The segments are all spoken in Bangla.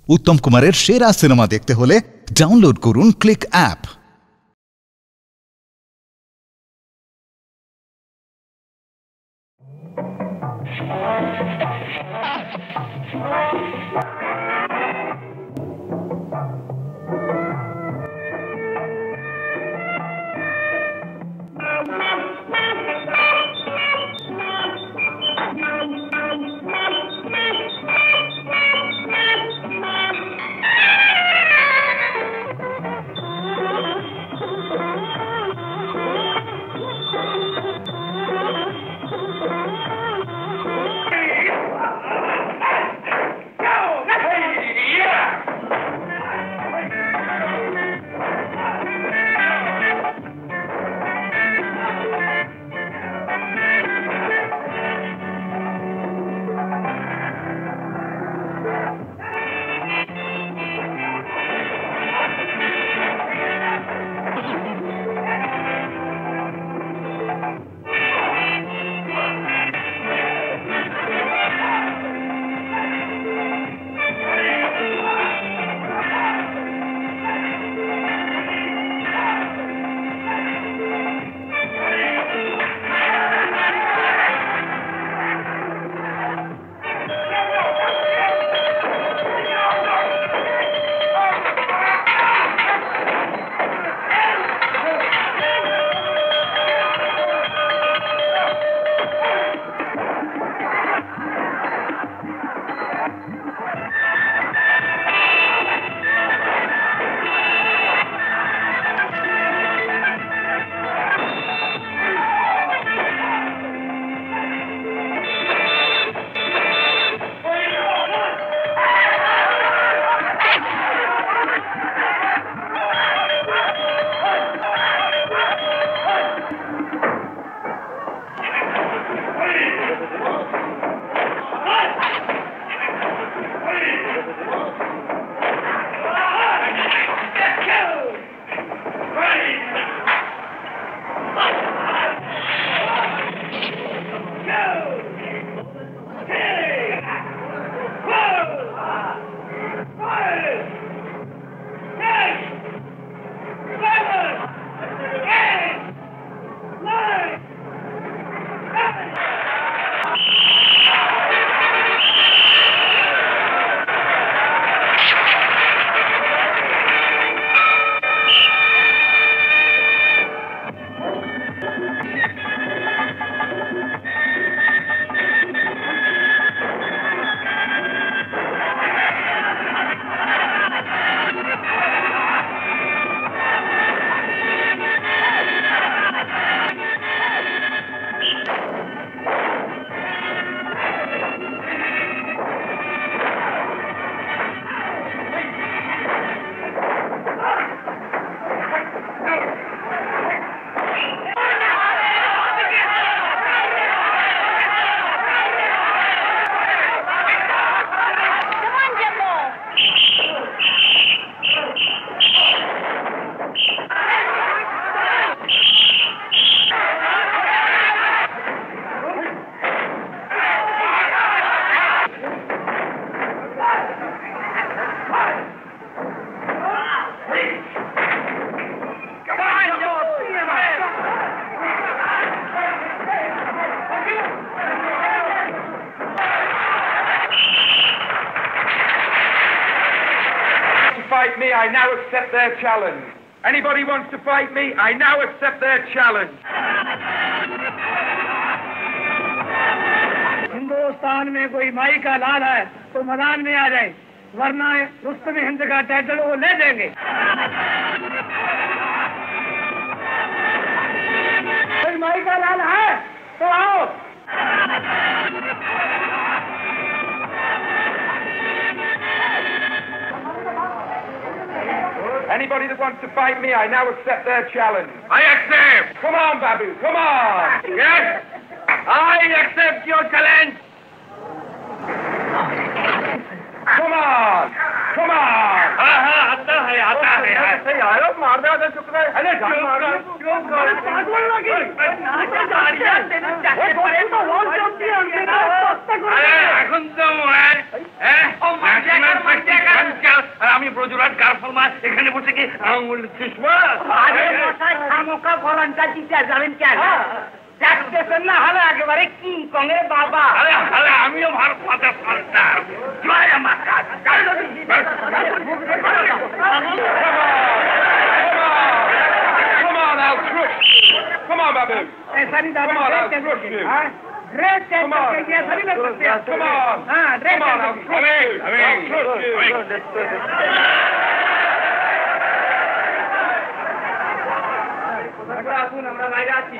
উত্তম কুমারের সেরা সিনেমা দেখতে হলে ডাউনলোড করুন click app. Fight me, I now accept their challenge. Anybody wants to fight me, I now accept their challenge. Hindustan में कोई माई का लाल है तो मैदान में आ जाए, वरना रुस्तम हिंद का टाइटल वो ले देंगे। कोई माई का लाल है तो आओ। Anybody that wants to fight me, I now accept their challenge. I accept! Come on, Babu, come on! Yes! I accept your challenge! Come on! Come on! आता है सही आया मार दे आधा शुक्र है अरे क्यों पागल लगी अरे এখন তো ম্যাক্সিমাম প্রজুরাট কার ফলমা এখানে বসে কি আঙুল চিসমা? আরে মশাই খামোকা ফলনটা দিতে যাবেন কেন? দেখতেছেন না হলে একেবারে কি কঙে বাবা। আরে আরে আমিও ভারত মাতা সন্তান। জয় আমার কাজ। Come on, Al Trish. Come on, Babu. ऐसा नहीं दादा Come on, Al dress Trish. Dress change करके ये सभी लोग करते हैं Come on. हाँ dress Come on, Al Trish. Al আসুন আমরা বাইরে আছি।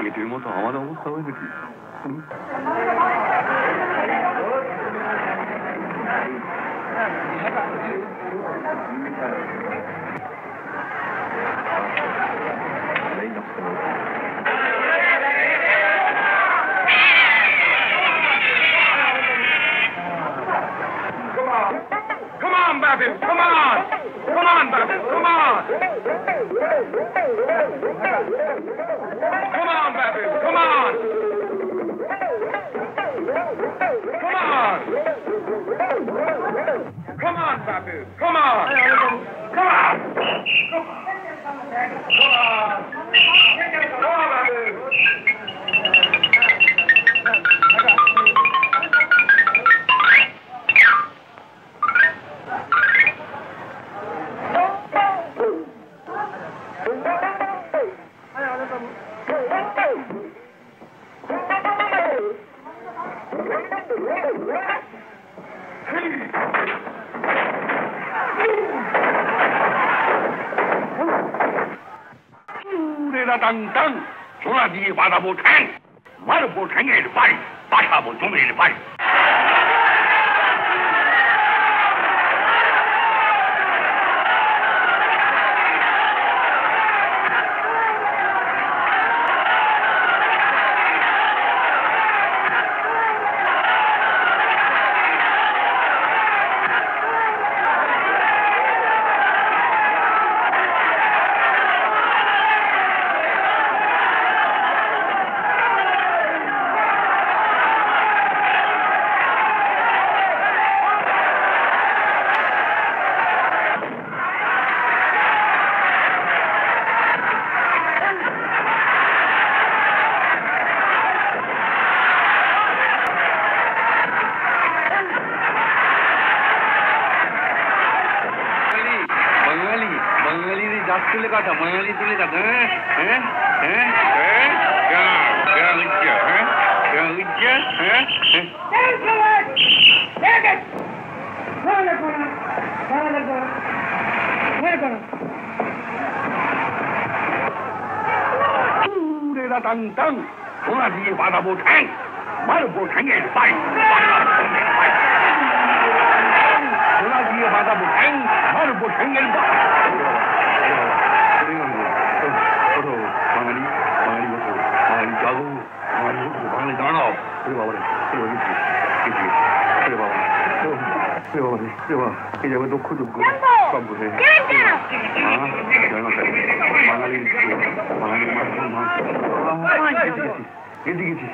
এটির মতো আমার অবস্থা হয় নাকি? Come on, Babu. Come on. Come on, Babu. Come on. Come on, Babu. Come on. Come on. Come on, Babu. Come on. Come on. Come on. Come on, Babu. সোনা দিয়ে বাঁধাবো ঠ্যাং, মারবো ঠ্যাঙের বাড়ি, পাঠাবো জমির বাড়ি। তুলে কাটা বাঙালি তুলে কাটা হ্যাঁ হ্যাঁ হ্যাঁ সোনা দিয়ে বাঁধাবো ঠ্যাং, মারবো ঠ্যাঙের বাড়ি, সোনা দিয়ে বাঁধাবো ঠ্যাং, মারবো ঠ্যাঙের বাড়ি। বাঙালি বাঙালি বসো, বাঙালি জাগো, বাঙালি বসো, বাঙালি দাঁড়াও। বাবা রে বাবা, এই যাবে দক্ষ যোগ্য সব বসে বাঙালি বাঙালি গেছি গেছি।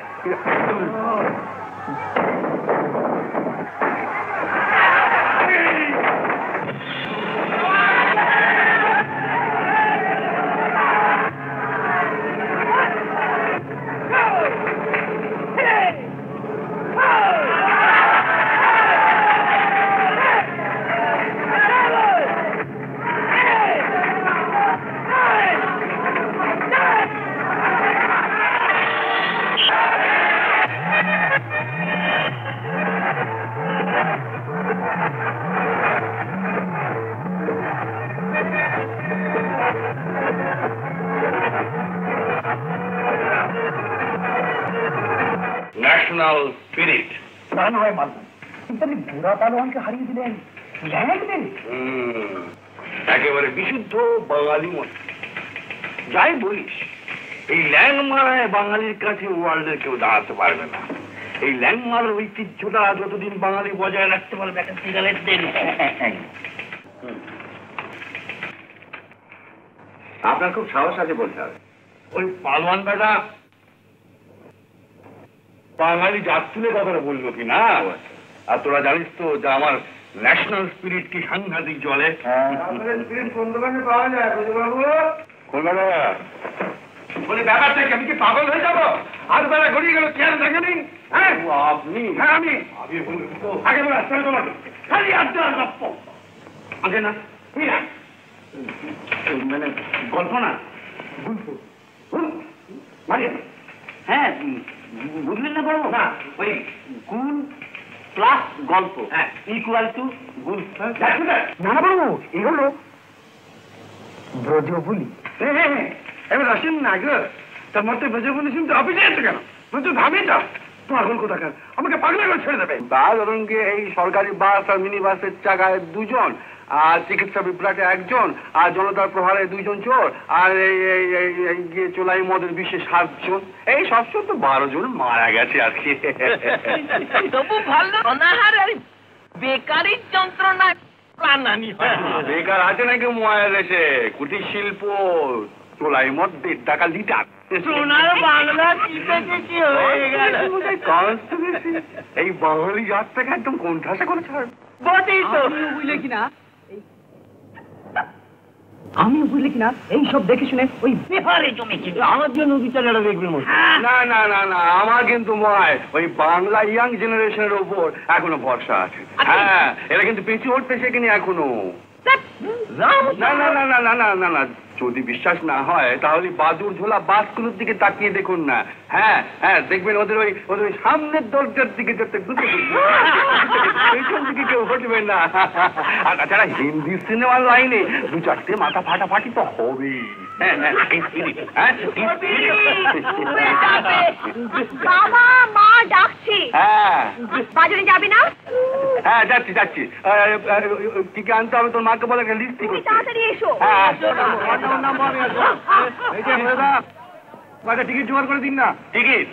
ন্যাশনাল স্পিরিট না নয় মালুম কিন্তু আপনি বুড়া পালোয়ানকে হারিয়ে দিলেন একেবারে বিশুদ্ধ বাঙালি মত। যাই বলিস, এই ল্যাং মারায় বাঙালির কাছে ওয়ার্ল্ডের কেউ দাঁড়াতে পারবে না। এই ল্যাং মারার ঐতিহ্যটা যতদিন বাঙালি বজায় রাখতে পারবে একটা সিগারেট দেন। আপনার খুব সাহস আছে বলতে হবে। ওই পালোয়ান বেটা বাঙালি জাত তুলে কথাটা বললো কি না? আর তোরা জানিস তো যে আমার ন্যাশনাল স্পিরিট কি সাংঘাতিক জলে। কোন দোকানে পাওয়া যায় বাবু? কোন বেলা বলে ব্যাপারটা কি? আমি কি পাগল হয়ে যাবো? আজ বেলা গড়িয়ে গেল, চেয়ার দেখেনি? হ্যাঁ আপনি? হ্যাঁ আমি আগে বেলা চলে তোমাকে খালি আড্ডা গপ্প আগে না মানে গল্প না হ্যাঁ বুঝলেন না বলবো না ওই গুণ প্লাস গল্প ইকুয়াল টু গুণ না বলবো এই হলো ব্রজবুলি। এবার আসেন না গো তার মধ্যে ব্রজবুলি শুনতে অফিসে আছে কেন? বলছো ভাবি না পাগল কোথাকার, আমাকে পাগলা করে ছেড়ে দেবে। তা ধরুন কি এই সরকারি বাস আর মিনি বাসের চাকায় দুজন, আর চিকিৎসা বিপ্লবে একজন, আর জনতার প্রহারে 2 জন চোর, আর এই চোলাই মদের বিশেষ 7 জন, এই সব তো 12 জন মারা গেছে আজকে। তবু ভালো অনাহার আর বেকারির যন্ত্রণা প্রাণানি হয়। বেকার আছে নাকি মোয়ার দেশে? কুটির শিল্প, চোলাই মদ 1.5 টাকা লিটার। সোনার বাংলা কি হয়ে গেল? এই বাঙালি জাতটাকে একদম কোণঠাসা করে ছাড়। বটেই তো বুঝলে কিনা আমি বুঝলে কিনা এই সব দেখে শুনে ওই বিহারে জমেছিল। আমার জন্য বিচারেরা দেখবেন না না না না, আমার কিন্তু মনে ওই বাংলা ইয়াং জেনারেশনের উপর এখনো ভরসা আছে। হ্যাঁ, এরা কিন্তু পিছু উঠতে শেখেনি এখনো। না না না না না না না না, যদি বিশ্বাস না হয় তাহলে বাদুর ঝোলা বাসগুলোর দিকে তাকিয়ে দেখুন না। হ্যাঁ হ্যাঁ, দেখবেন ওদের ওই সামনের দরজার দিকে যেতে পেছন দিকে কেউ হটবে না। আর তাছাড়া হিন্দি সিনেমার লাইনে 2-4টে মাথা ফাটাফাটি তো হবেই। বাবা মা ডাকছি। হ্যাঁ বাজারে যাবি না? হ্যাঁ যাচ্ছি যাচ্ছি। কি কি আনতে হবে তোর মাকে বলে লিস্ট তুমি করতে। তাড়াতাড়ি এসো। টিকিট জোগাড় করে দিন না। টিকিট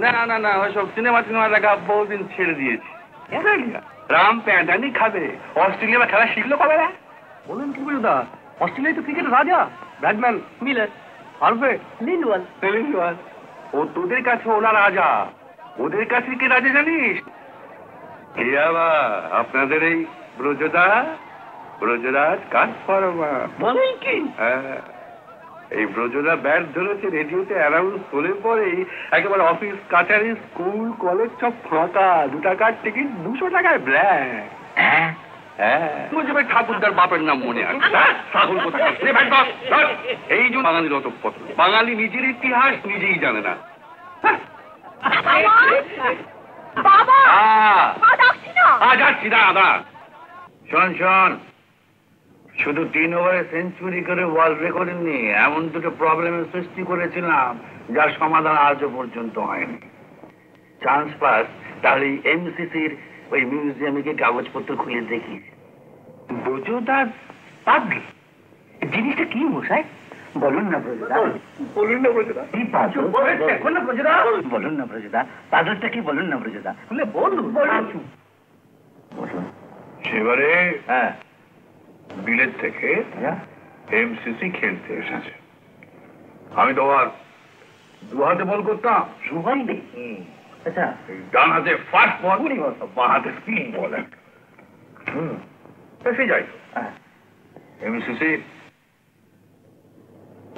না না না, ওইসব সিনেমা দেখা বহুদিন ছেড়ে দিয়েছি। রাম প্যাঁদানি খাবে। অস্ট্রেলিয়া খেলা শিখলো কবে? বলুন কি বলুদা, অস্ট্রেলিয়া তো ক্রিকেটের রাজা। ব্যাটম্যান মিলার, পারবে লিনওয়াল। ও তোদের কাছে ওরা রাজা, ওদের কাছে কি রাজা জানিস? আপনাদের এই ব্রজরাজ কাজ ফরমা বলেন কি? হ্যাঁ, এই ব্রজদা ব্যাট ধরেছে, রেডিওতে অ্যানাউন্স হলে পরেই একেবারে অফিস কাছারি স্কুল কলেজ সব ফাঁকা। 2 টাকার টিকিট 200 টাকায় ব্ল্যাক। হ্যাঁ ঠাকুরদার বাপের নাম মনে আছে? এই জন্য বাঙালির অত পত্র। বাঙালি নিজের ইতিহাস নিজেই জানে না। বাবা মা ডাকছি না। যাচ্ছি দাদা। শোন শোন, শুধু 3 ওভারে সেঞ্চুরি করে ওয়ার্ল্ড রেকর্ড নিয়ে এমন 2টো প্রবলেমের সৃষ্টি করেছিলাম যার সমাধান আজও পর্যন্ত হয়নি। চান্স পাস তাহলে এমসিসির ওই মিউজিয়ামে গিয়ে কাগজপত্র খুলে দেখিস। ব্রজদার পাগল জিনিসটা কি মশাই? বলুন না ব্রজদা, বলুন না ব্রজদা কি পাগল? বলুন না ব্রজদা, পাগলটা কি? বলুন না ব্রজদা, বলুন বলুন। সেবারে হ্যাঁ বিলেত থেকে এমসিসি খেলতে এসেছে। আমি তো আর 2 হাতে বল করতাম। আচ্ছা, ডান হাতে ফাস্ট বল, বাঁ হাতে স্পিন বল। এসে যাই। এমসিসি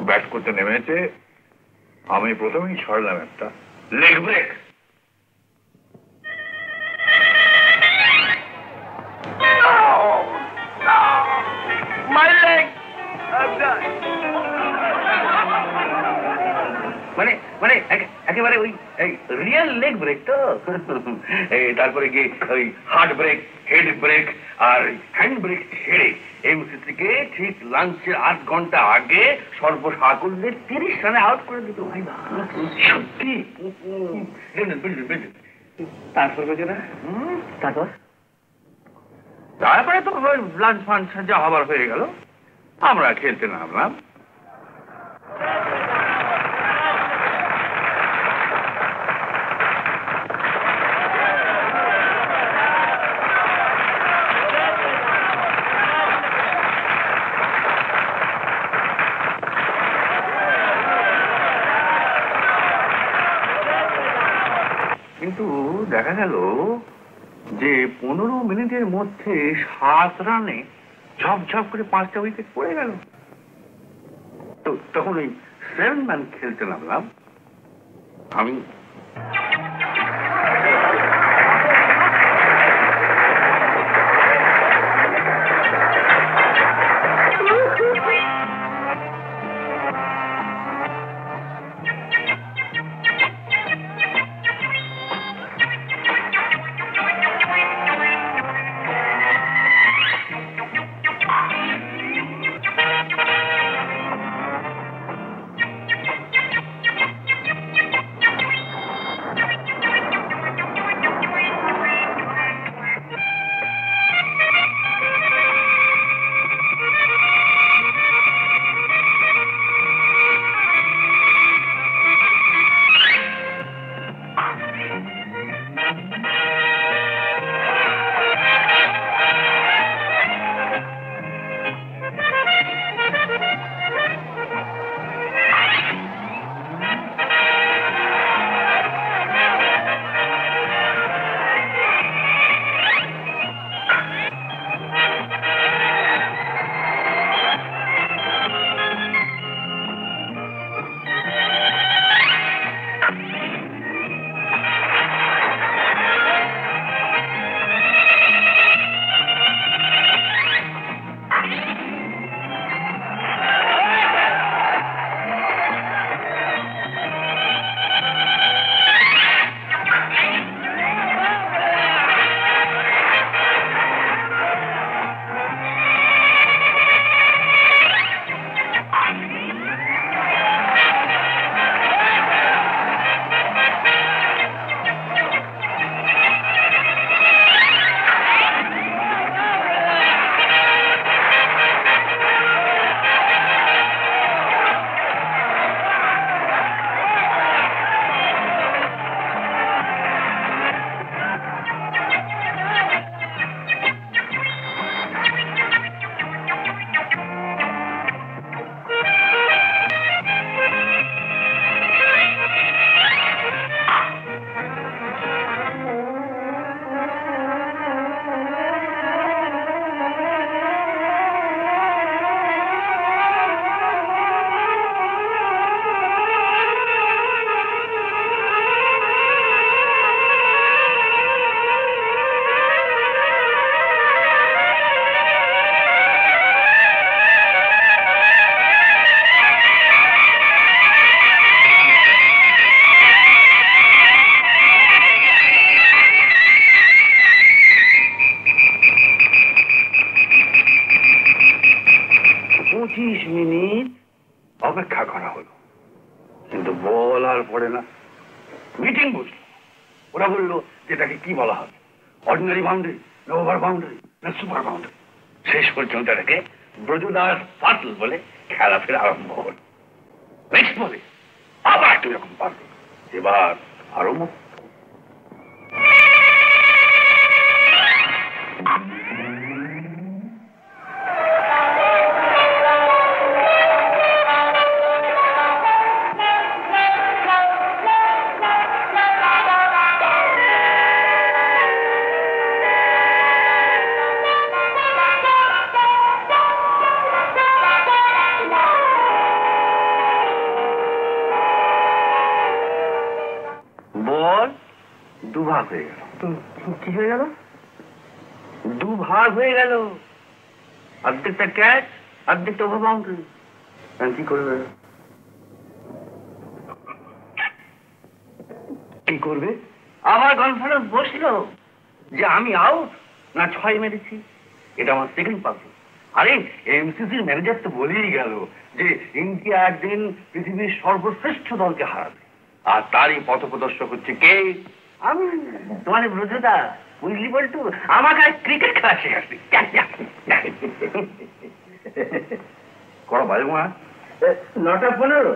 ব্যাট করতে নেমেছে, আমি প্রথমেই ছড়লাম একটা লেগ ব্রেক। মানে একেবারে ওই রিয়েল লেগ ব্রেক তো। তারপরে গিয়ে ওই হার্ট ব্রেক, হেড ব্রেক আর হ্যান্ড ব্রেক ছেড়ে এমসিসি কে ঠিক লাঞ্চের 8 ঘন্টা আগে সর্বসাকুল্যে 30 রানে আউট করে দিত। ভাই সত্যি। তারপর বুঝে না, তারপরে তো লাঞ্চ ফাঞ্চ যা হবার হয়ে গেল, আমরা খেলতে নামলাম। দেখা গেল যে 15 মিনিটের মধ্যে 7 রানে ঝপঝপ করে 5টা উইকেট পড়ে গেল। তো তখন ওই 7 ম্যান খেলতে নামলাম আমি। অপেক্ষা করা হলো, কিন্তু বল আর পড়ে না। মিটিং বসল, ওরা বললো যেটাকে কি বলা হবে, অর্ডিনারি বাউন্ডারি না ওভার বাউন্ডারি না সুপার বাউন্ডারি। শেষ পর্যন্ত এটাকে ব্রজদাস পাটল বলে খেলা ফের আরম্ভ হল। নেক্সট বলে আবার একটু এরকম পারবে, এবার আরো মুখ দুভাগ হয়ে গেল। কি হয়ে গেল? দুভাগ হয়ে গেল, অর্ধেকটা ক্যাচ অর্ধেকটা ওভার বাউন্ডারি। কি করবে? কি করবে? আবার কনফারেন্স বসলো যে আমি আউট না 6 মেরেছি। এটা আমার সেকেন্ড পাজল। আরে এমসিসির ম্যানেজার তো বলেই গেল যে ইন্ডিয়া একদিন পৃথিবীর সর্বশ্রেষ্ঠ দলকে হারাবে, আর তারই পথপ্রদর্শক হচ্ছে কে? আমি। তোমার ব্রজদা বুঝলি বলতো আমাকে ক্রিকেট খেলা শেখাচ্ছি। কড়া বাজে মা 9:15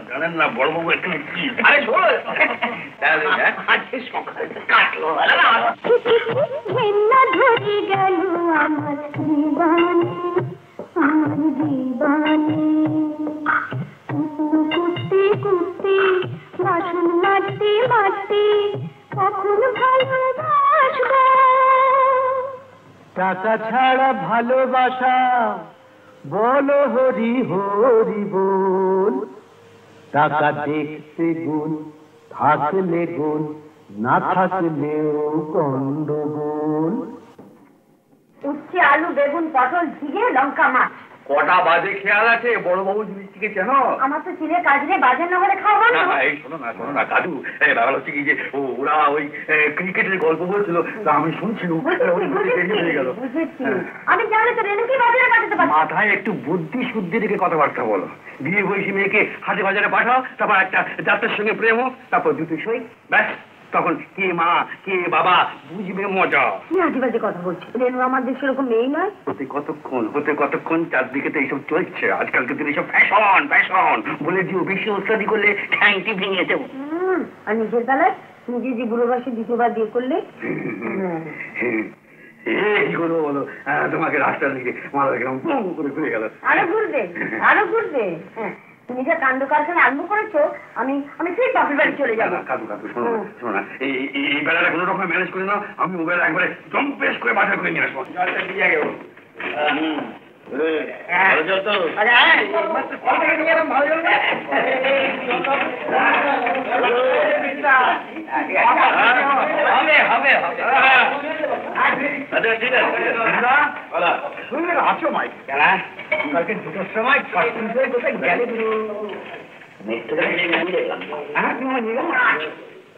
জানেন না বড়বাবু এখানে কি কাটলো ধরে গেল আমার জীবনে, আমার জীবনে কুটতে কুটতে টাকা ছাড়া ভালোবাসা বলো হরি হরি বল। টাকা দেখতে গুণ, থাকলে গুণ, না থাকলেও গন্ডগোল। উচ্ছে আলু বেগুন পটল ঝিঙে লঙ্কা মাছ। কটা বাজে খেয়াল আছে? বড়বাবু জিনিসটিকে চেনো? আমার তো চিনে কাজরে বাজার না হলে খাওয়া না না, এই শোনো না কাজু, ব্যাপার হচ্ছে কি যে ওরা ওই ক্রিকেটের গল্প বলছিল, তা আমি শুনছিলাম, হয়ে গেল। আমি জানলে তো রেণুকে বাজারে পাঠাতে পারি। মাথায় একটু বুদ্ধি শুদ্ধি রেখে কথাবার্তা বলো। বিয়ে বয়সী মেয়েকে হাটে বাজারে পাঠাও, তারপর একটা যাত্রার সঙ্গে প্রেম হোক, তারপর দুটো সই, ব্যাস তখন কে মা কে বাবা বুঝবে মজা। কি আজেবাজে কথা বলছি? রেণু আমাদের সেরকম মেয়ে নয়। হতে কতক্ষণ চারদিকে তো এইসব চলছে। আজকালকে দিনে সব ফ্যাশন ফ্যাশন বলে দিও, বেশি ওস্তাদি করলে ঠ্যাংটি ভেঙে দেবো। আর নিজের বেলায় নিজে যে বুড়ো বয়সে দ্বিতীয়বার বিয়ে করলে কি করবো বলো, তোমাকে রাস্তার দিকে মাথা দেখলাম বম করে ঘুরে গেল। আরো ঘুরবে আরো ঘুরবে। তুমি যে কাণ্ড কারখানা আরম্ভ করেছো, আমি সেই বাপের বাড়ি চলে যাবো। কাদু শোনো না, এই বেলাটা কোনো রকম ম্যানেজ করে নাও, আমি ও বেলা একবারে জম্পেশ করে বাজার করে নিয়ে আসবো। আছো মাইক কালকে 2টার সময় কোথায় গেলে?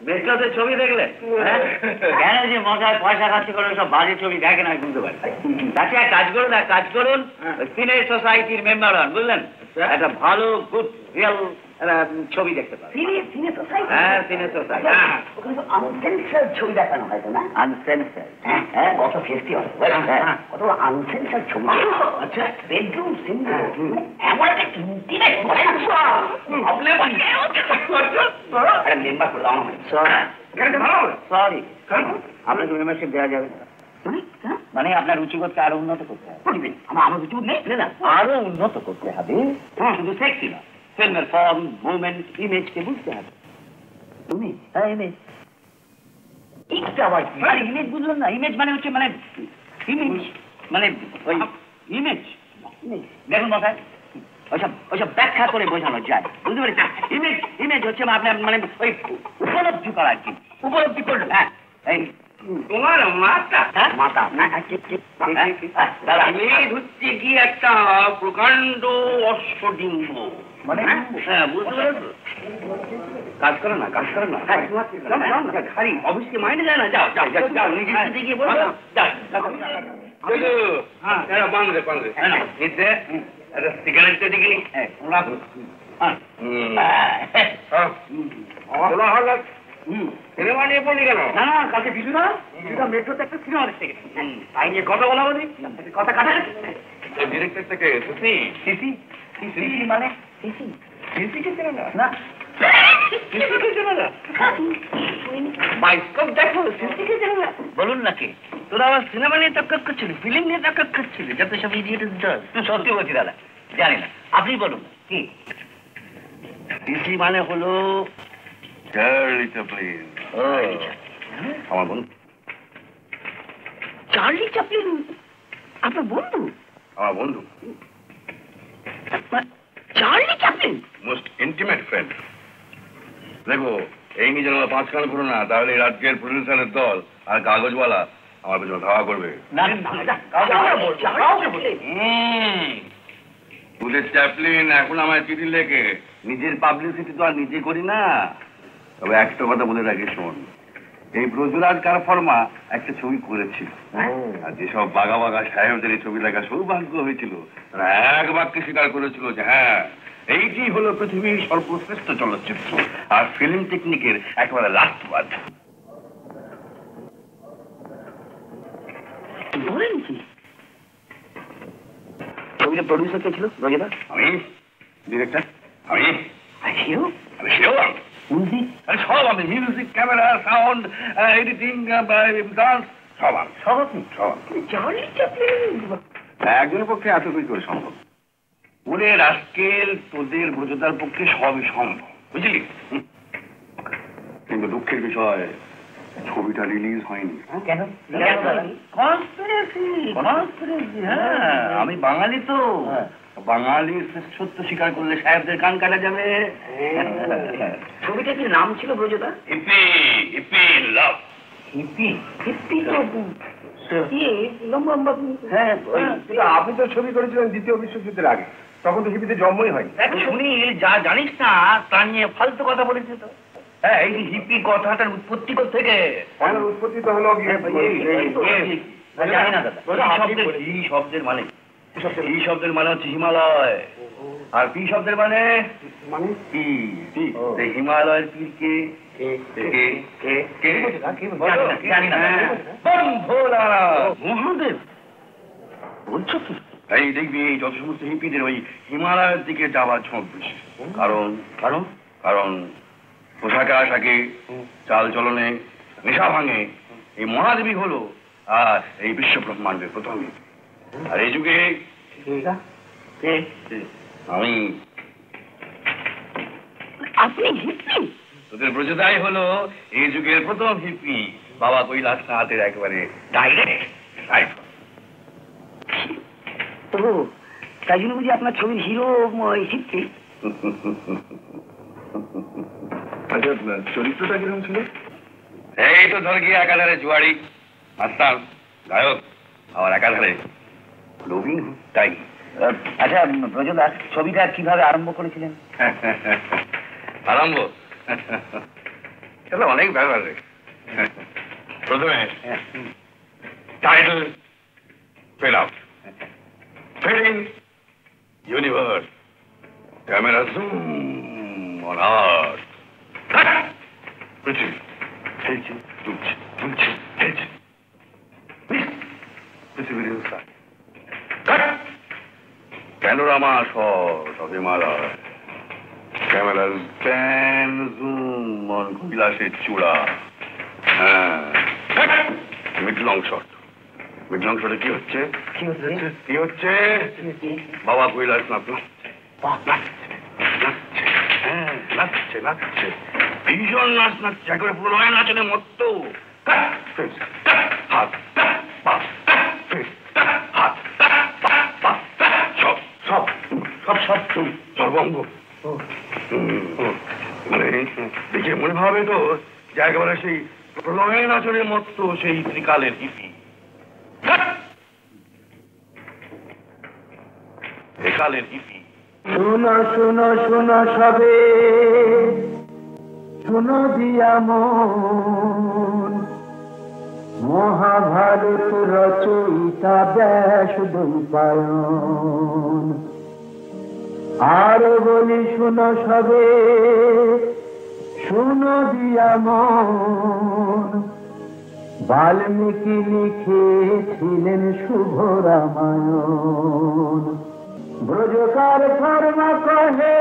মেট্রোতে ছবি দেখলে? কেন যে মজায় পয়সা খরচ করে সব বাজে ছবি দেখে না, বুঝতে পারি। তাকে এক কাজ করুন, সিনে সোসাইটির মেম্বার হন, বুঝলেন? একটা ভালো গুড রিয়েল ছবি দেখতে পারেন। হ্যাঁ, সিনে সোসাইটি। আনসেন্সার ছবি দেখানো হয়তো না? আনসেন্সার? হ্যাঁ, কত ফেস্টিভাল, কত আনসেন্সার ছবি। আচ্ছা, বেডরুম সিন এমন একটা ইন্টিমেট মেম্বার করে দেওয়া হয়। সরি, আপনাকে মেম্বারশিপ দেওয়া যাবে না। মানে আপনার রুচিবোধকে আরো উন্নত করতে হবে। আমার রুচি নেই না, আরো উন্নত করতে হবে, শুধু সেক্সি না, ফিল্মের ফর্ম মুভমেন্ট ইমেজকে বুঝতে হবে। তুমি হ্যাঁ, ইমেজ। ইমেজ বুঝলেন না? ইমেজ মানে হচ্ছে মানে ইমেজ মানে ওই ইমেজ। দেখুন মশাই, ওইসব ব্যাখ্যা করে বোঝানো যায়, বুঝতে পারি? ইমেজ হচ্ছে আপনার মানে ওই উপলব্ধি করা আর কি, উপলব্ধি করলো। হ্যাঁ, এই তোমার মাথা মাথা হচ্ছে কি একটা প্রকাণ্ড অশ্বডিম্ব, মানে হ্যাঁ, বুঝতে পারছো? কাজ করে না অবশ্যই মাইনে যায় না। যাও নিজের দিকে বলো, সিগারেট দিকে সিনেমা নিয়ে পড়লি কেন? না কালকে বিজুরা মেট্রোতে একটা সিনেমা দেখতে গেছি, তাই নিয়ে কথা বলা বলি, কথা কাটা ডিরেক্টর থেকে সিসি মানে সিসিকে চেনে না? বায়োস্কোপ দেখো, সিসিকে চেনে না? বলুন নাকি তোরা আবার সিনেমা নিয়ে তক্কর করছিলি, ফিল্ম নিয়ে তক্কর করছিলি, যত সব ইডিয়েটের দল। সত্যি বলছি দাদা, জানি না, আপনি বলুন কি সিসি মানে হলো? চার্লি চ্যাপলিন, আমার বন্ধু। চার্লি চ্যাপলিন আপনার বন্ধু? আমার বন্ধু, Charlie Chaplin most intimate friend. দেখো, এই নিয়ে যেন 5 কান করো না, তাহলে রাজ্যের প্রডিউসারের দল আর কাগজওয়ালা আমার পেছনে ধাওয়া করবে। বুঝে চ্যাপলিন এখন আমায় চিঠি লেখে, নিজের পাবলিসিটি তো আর নিজে করি না। তবে একটা কথা বলে রাখি, শোন, এই ব্রজরাজ কারফর্মা একটা ছবি করেছিল, আর যেসব বাঘা বাঘা সাহেবদের এই ছবি দেখা সৌভাগ্য হয়েছিল, তারা এক বাক্যে স্বীকার করেছিল যে হ্যাঁ, এইটি হলো পৃথিবীর সর্বশ্রেষ্ঠ চলচ্চিত্র আর ফিল্ম টেকনিকের একেবারে রাষ্ট্রবাদ। বলেন কি? ছবিটা প্রডিউসার কে ছিল? রোজেদা? আমি ডিরেক্টর, আমি হিরো, আমি শিওর। মিউজিক সব আমি, music, camera, sound, editing, dance, সব আমি। চার্লি চ্যাপলিন একজনের পক্ষে এতটুকু করে সম্ভব। ওরে রাস্কেল, তোদের ব্রজতার পক্ষে সবই সম্ভব, বুঝলি? কিন্তু দুঃখের বিষয়, ছবিটা রিলিজ হয়নি। কেন? কনস্পিরেসি, হ্যাঁ, আমি বাঙালি তো, বাঙালির শ্রেষ্ঠত্ব স্বীকার করলে সাহেবদের কান কাটা যাবে। ছবিটা কি নাম ছিল ব্রজদা? হিপি, হিপি লাভ। হিপি? হিপি তো হ্যাঁ, আপনি তো ছবি করেছিলেন দ্বিতীয় বিশ্বযুদ্ধের আগে, তখন তো হিপিতে জন্মই হয়। সুনীল, যা জানিস না তা নিয়ে ফালতু কথা বলেছে তো। হ্যাঁ, এই যে হিপি কথাটার উৎপত্তি থেকে, উৎপত্তি তো হলো জানি না দাদা, এই শব্দের মানে, এই শব্দের মানে হচ্ছে হিমালয়, আর পি শব্দের মানে হিমালয়ের পীর কে? মহাদেব। বলছো কি? এই দেখবি যত সমস্ত হিপিদের ওই হিমালয়ের দিকে যাওয়ার ঝোঁক বেশি। কারণ কারণ কারণ পোশাকে আশাকে, চাল চলনে, নেশা ভাঙে এই মহাদেবী হলো আর এই বিশ্ব ব্রহ্মাণ্ডের প্রথম হিপি। আর এই যুগে আমি, আপনি হিপি? তোদের ব্রজদাই হলো এই যুগের প্রথম হিপি। বাবা কৈলাসনাথের একেবারে ডাইরেক্ট। ও, তাই জন্য বুঝি আপনার ছবির হিরো হিপি? আচ্ছা, চরিত্রটা কিরকম ছিল? এই তো ধর গিয়ে একাধারে জুয়ারি, মাস্টার, গায়ক, আবার একাধারে রবিন হুড টাইপ। আচ্ছা ব্রজদা, ছবিটা কিভাবে আরম্ভ করেছিলেন? আরম্ভ তাহলে অনেক ব্যাপার। প্রথমে title fade out, fading universe, camera zoom on earth, পৃথিবী খেলছে, দুলছে, দুলছে, খেলছে, পৃথিবীর inside, panorama shot of Himalaya, ক্যামেরার প্যান জুম অন কৈলাসের চূড়া। হ্যাঁ, mid long shot. Mid long শটে কি হচ্ছে? কি হচ্ছে? বাবা কৈলাসনাথ নাচছে, নাচছে, ভীষণ নাচ নাচছে, একেবারে প্রলয় নাচনে মত্ত। হাত পা, হাত পা, সব সব সব সব সর্বঙ্গ। মানে দেখে মনে ভাবে তো যে একেবারে সেই প্রলয় নাচনের মতো সেই ত্রিকালের হিপি, একালের হিপি। শোনো শোনো শোনো সবে, শোনো দিয়া মন, মহাভারত রচয়িতা ব্যাস দৈপায়ন। আরো বলি শোনো সবে, শোনো দিয়া মন, বাল্মীকি লিখেছিলেন শুভ রামায়ণ। ব্রজকার ধর্মা কহে,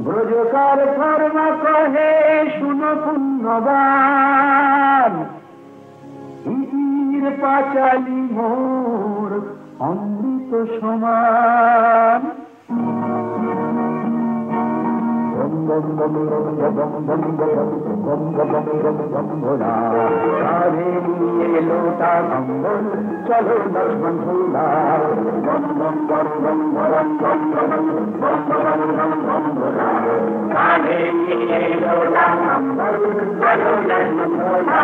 ব্রজকার ধর্মা কহে, শুনো পুণ্যবান, হিপির পাঁচালী মোর অমৃত সমান। লোটা কম্বল চলো লক্ষ্মণ ভোলা, কাঁধে নিয়ে লোটা কম্বল চলো লক্ষ্মণ ভোলা।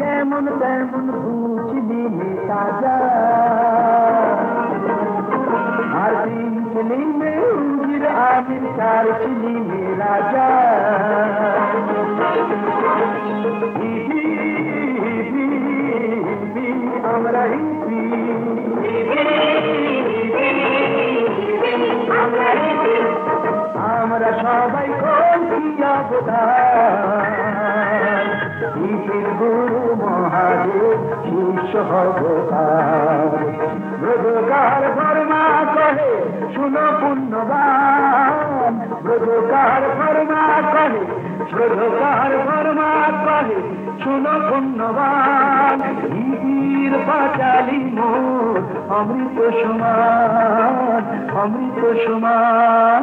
যেমন তেমন বুঝলি তাজা, আর তিনলি মে উজির আমির, চার চিলি মে রাজা। আমরা হিপি, আমরা সবাই কলকিয়া বোধার, হিপির গুরু মহাদেব শিষ্য হবতার। ব্রজকার ধর্মা কহে শুনো পুণ্যবান, ব্রজকার ধর্মা কহে, ব্রজকার ধর্মা কহে শুনো পুণ্যবান, বীর পাঁচালী মোর অমৃত সমান, অমৃত সমান।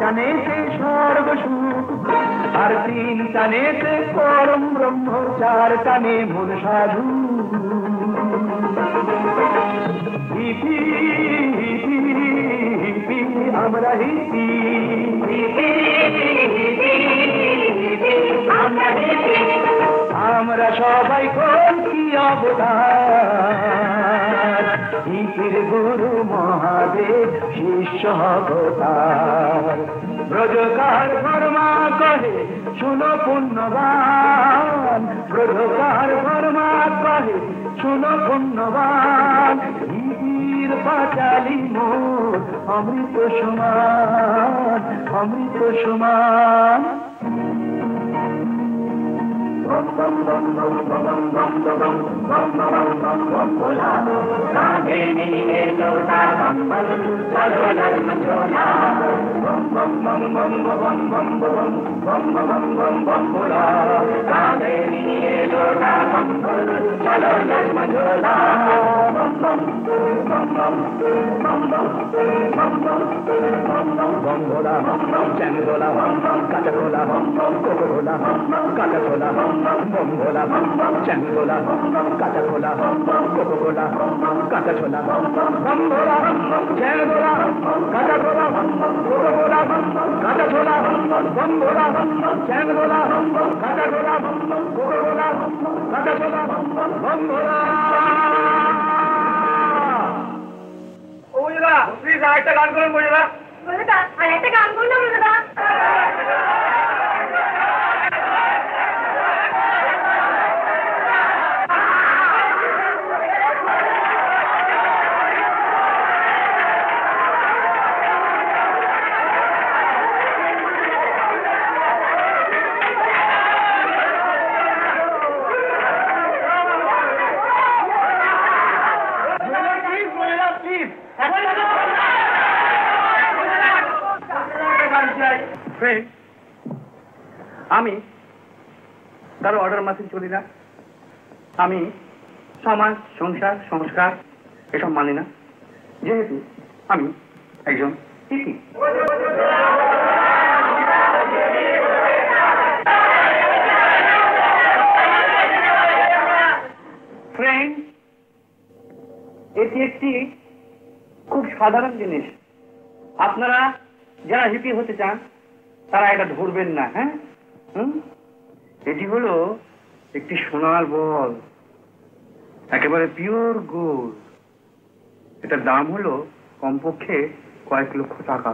টানেতে স্বর্গ সুখ আর তিন টানেতে পরম ব্রহ্ম, চার টানে মূল সাধু। হিপি হিপি হিপি আমরা হিপি, আমরা সবাই কি অবতার, হিপির গুরু মহাদেব শিষ্য অবতার। ব্রজকার ধর্মা কহে শুনো পুণ্যবান, ব্রজকার ধর্মা কহে শুনো পুণ্যবান, বীর পাঁচালী মোর অমৃত সমান, অমৃত সমান। বন্ধোলা চ্যাংদোলা কাঁচাখোলা কোকোলা কাঁচাখোলা, বন্ধোলা চ্যাংদোলা কাঁচাখোলা কোকোলা কাঁচাখোলা, বন্ধোলা চ্যাংদোলা কাঁচাখোলা কোকোলা কাঁচাখোলা, বন্ধোলা চ্যাংদোলা কাঁচাখোলা কোকোলা কাঁচাখোলা, বন্ধোলা। ও বুঝলা, প্লিজ আরেকটা গান করুন বুঝলা। বুঝলা, আর একটা গান করুন না বুঝলা। আমি কারো অর্ডার মাসিক চলি না, আমি সমাজ সংসার সংস্কার এসব মানি না, যেহেতু আমি একজন শিল্পী। ফ্রেন্ড, এটি একটি খুব সাধারণ জিনিস। আপনারা যারা হিপি হতে চান তারা এটা ধরবেন না। হ্যাঁ, এটি হলো একটি সোনার বল, একেবারে পিওর গোল্ড। এটার দাম হলো কমপক্ষে কয়েক লক্ষ টাকা।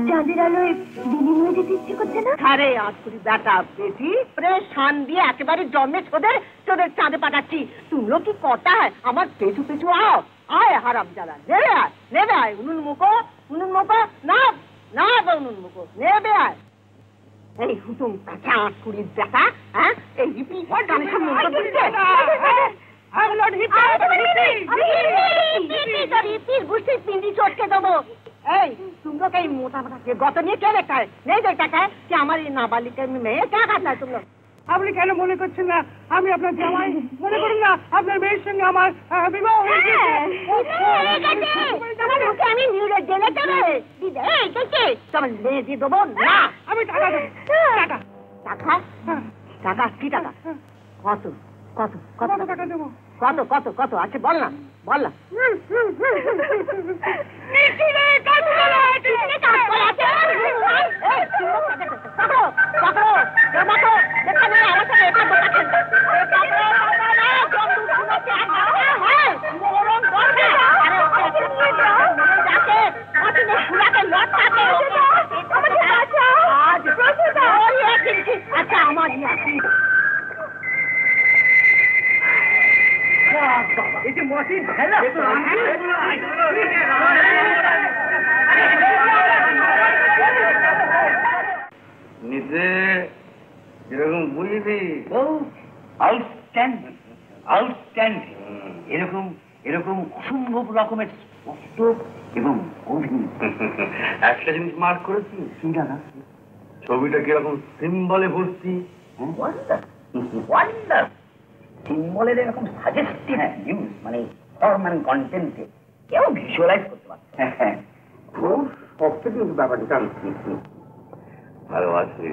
চাঁদের আলোয় বিলীন হয়ে যেতে ইচ্ছে করছে না? আরে আজকুড়ি বেটা বেটি প্রেশান দিয়ে একেবারে জমে তোদের চাঁদে পাঠাচ্ছি। তুমিও কি কথা হয় আমার পেছু পেছু আও। আয় হারাম জ্বালা, নেবে আয় উনুন মুখো না না উনুন মুখো নেবে আয়। এই হুতুম কাঁচা আটকুড়ির বেটা, হ্যাঁ এই হিপি কানেকশন মন্ত্র দিচ্ছে। বুঝছিস পিন্ডি চটকে দেবো। এই तुम लोग कहीं मोटा मोटा के गौतम ये क्या देखता है? नहीं देखता क्या कि हमारी नाबालिग में क्या करता है तुम लोग? আপনি কেন মনে করছেন না আমি আপনার জামাই? মনে করুন না আপনার মেয়ের সঙ্গে আমার বিবাহ হয়ে গেছে। আমি নিউরে জেলে যাবে। এই কেটে তোমার লে দিয়ে দেবো না। আমি টাকা দেবো। টাকা টাকা কি টাকা কত কত কত টাকা দেবো কত কত কত আছে বল না বল না আচ্ছা আমার এই যে মসজিদ খেলা নিজে যেরকম বুঝলি আউটস্ট্যান্ডিং আউটস্ট্যান্ডিং এরকম এরকম অসম্ভব রকমের স্পষ্ট এবং গভীর একটা জিনিস মার্ক করেছি কি জানা ছবিটা কিরকম সিম্বলে ভর্তি ওয়ান্ডার সিম্বলের এরকম সাজেস্টিভ নিউজ মানে ফর্ম অ্যান্ড কন্টেন্টে কেউ ভিজুয়ালাইজ করতে পারছে খুব শক্ত কিন্তু ব্যাপারটা ভালো আছে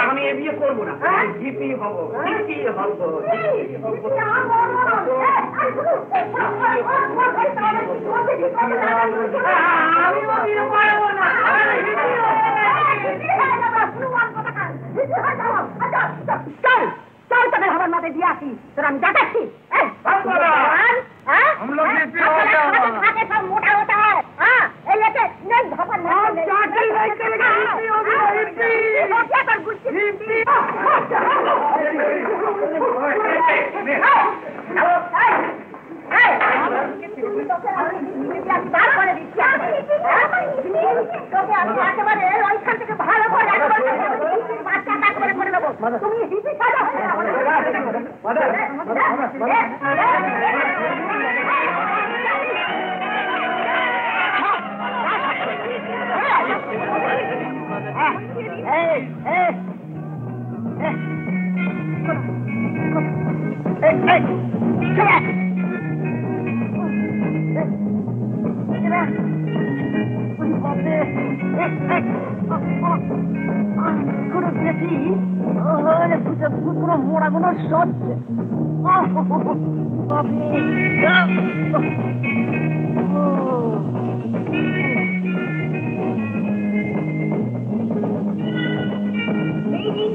আমি এ বিয়ে করবো না হিপি হবো হিপি হবো चल चल तब हमारे माते दिया थी तो हम जाते थी हम लोग हिपी हो गए खाके सब मोटा होता है हाँ ये लेके नहीं धपन नहीं चाकरी नहीं करेगा हिपी हो गया हिपी हो क्या कर कुछ हिपी তুমি হিপি সাজা পুরো মোড়াগুলো সচ্ছে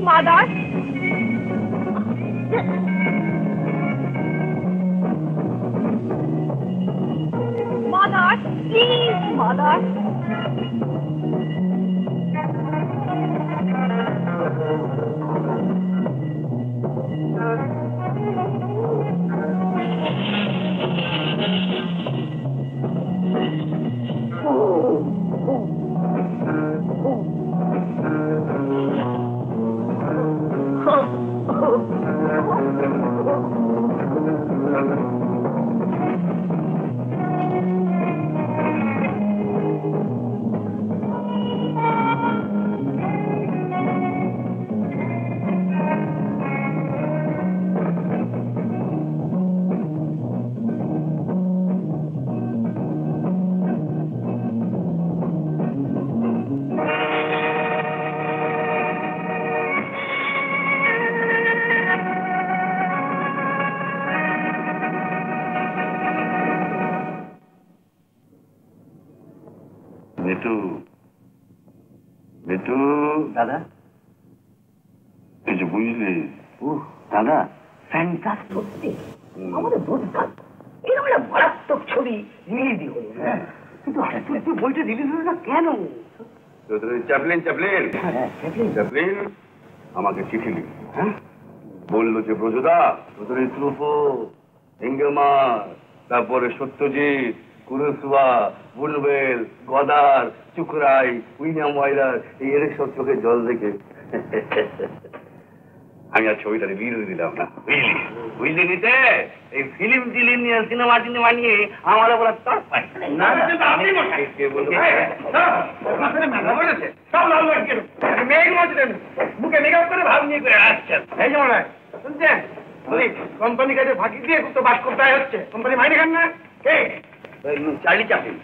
মাদার মাদার প্লিজ মাদার দাদা এই যে বুঝলি দাদা ফ্যান্টাস সত্যি আমাদের দুর্দান্ত এরকম একটা মারাত্মক ছবি রিলিজই হলো কিন্তু আশ্চর্য বইটা রিলিজ হলো না কেন? চ্যাপলিন চ্যাপলিন চ্যাপলিন আমাকে চিঠি লিখ বললো যে ব্রজদা তোদের ত্রুপো ইঙ্গেমার তারপরে সত্যজিৎ কুরুসুয়া বুলবেল গদার চুকরাই উইলিয়াম ওয়াইলার এই এর সব চোখে জল দেখে আমি আর ছবিটা রিলিজ দিলাম না বুঝলি নিতে এই ফিল্ম টিলিম নিয়ে সিনেমা টিনেমা নিয়ে আমার বলা তর পাই বুকে মেকআপ করে ভাব নিয়ে করে আসছেন এই যেমন শুনছেন কোম্পানি কাজে ফাঁকি দিয়ে তো বাস করতে হচ্ছে কোম্পানি মাইনে খান না কে চার্লি চ্যাপলিন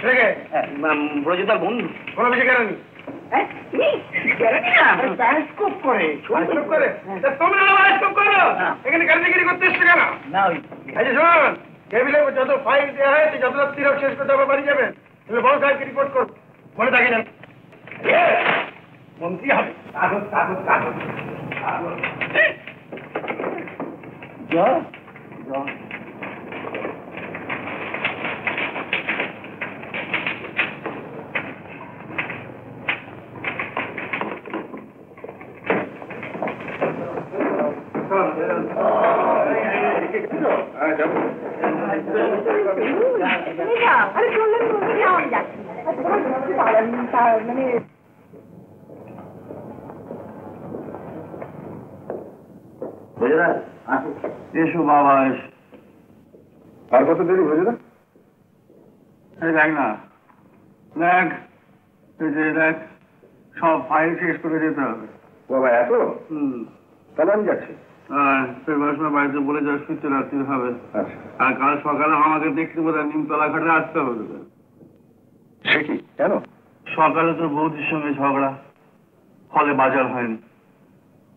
ব্রজদার বন্ধু কোনো বিষয় কেন নি বায়োস্কোপ করে তোমরা বায়োস্কোপ করো এখানে কারিগরি করতে এসছো কেন এই যে শোন টেবিলে যত ফাইল দেওয়া হয়েছে যত তিরক শেষ করতে হবে বাড়ি যাবেন তাহলে বড় সাহেবকে রিপোর্ট করো মনে থাকে না মন্ত্রী হবে কাগজ কাগজ কাগজ এসো বাবা এসো আর কত দেরি হয়েছে না দেখ না দেখ দেখ সব ফাইল শেষ করে যেতে হবে বাবা এত তাহলে আমি যাচ্ছি বাড়িতে বলে যাওয়া শুতে রাত্রি হবে আর কাল সকালে আমাকে দেখতে বলে নিমতলা ঘাটে আসতে হবে সে কি কেন সকালে তোর বৌদির সঙ্গে ঝগড়া ফলে বাজার হয়নি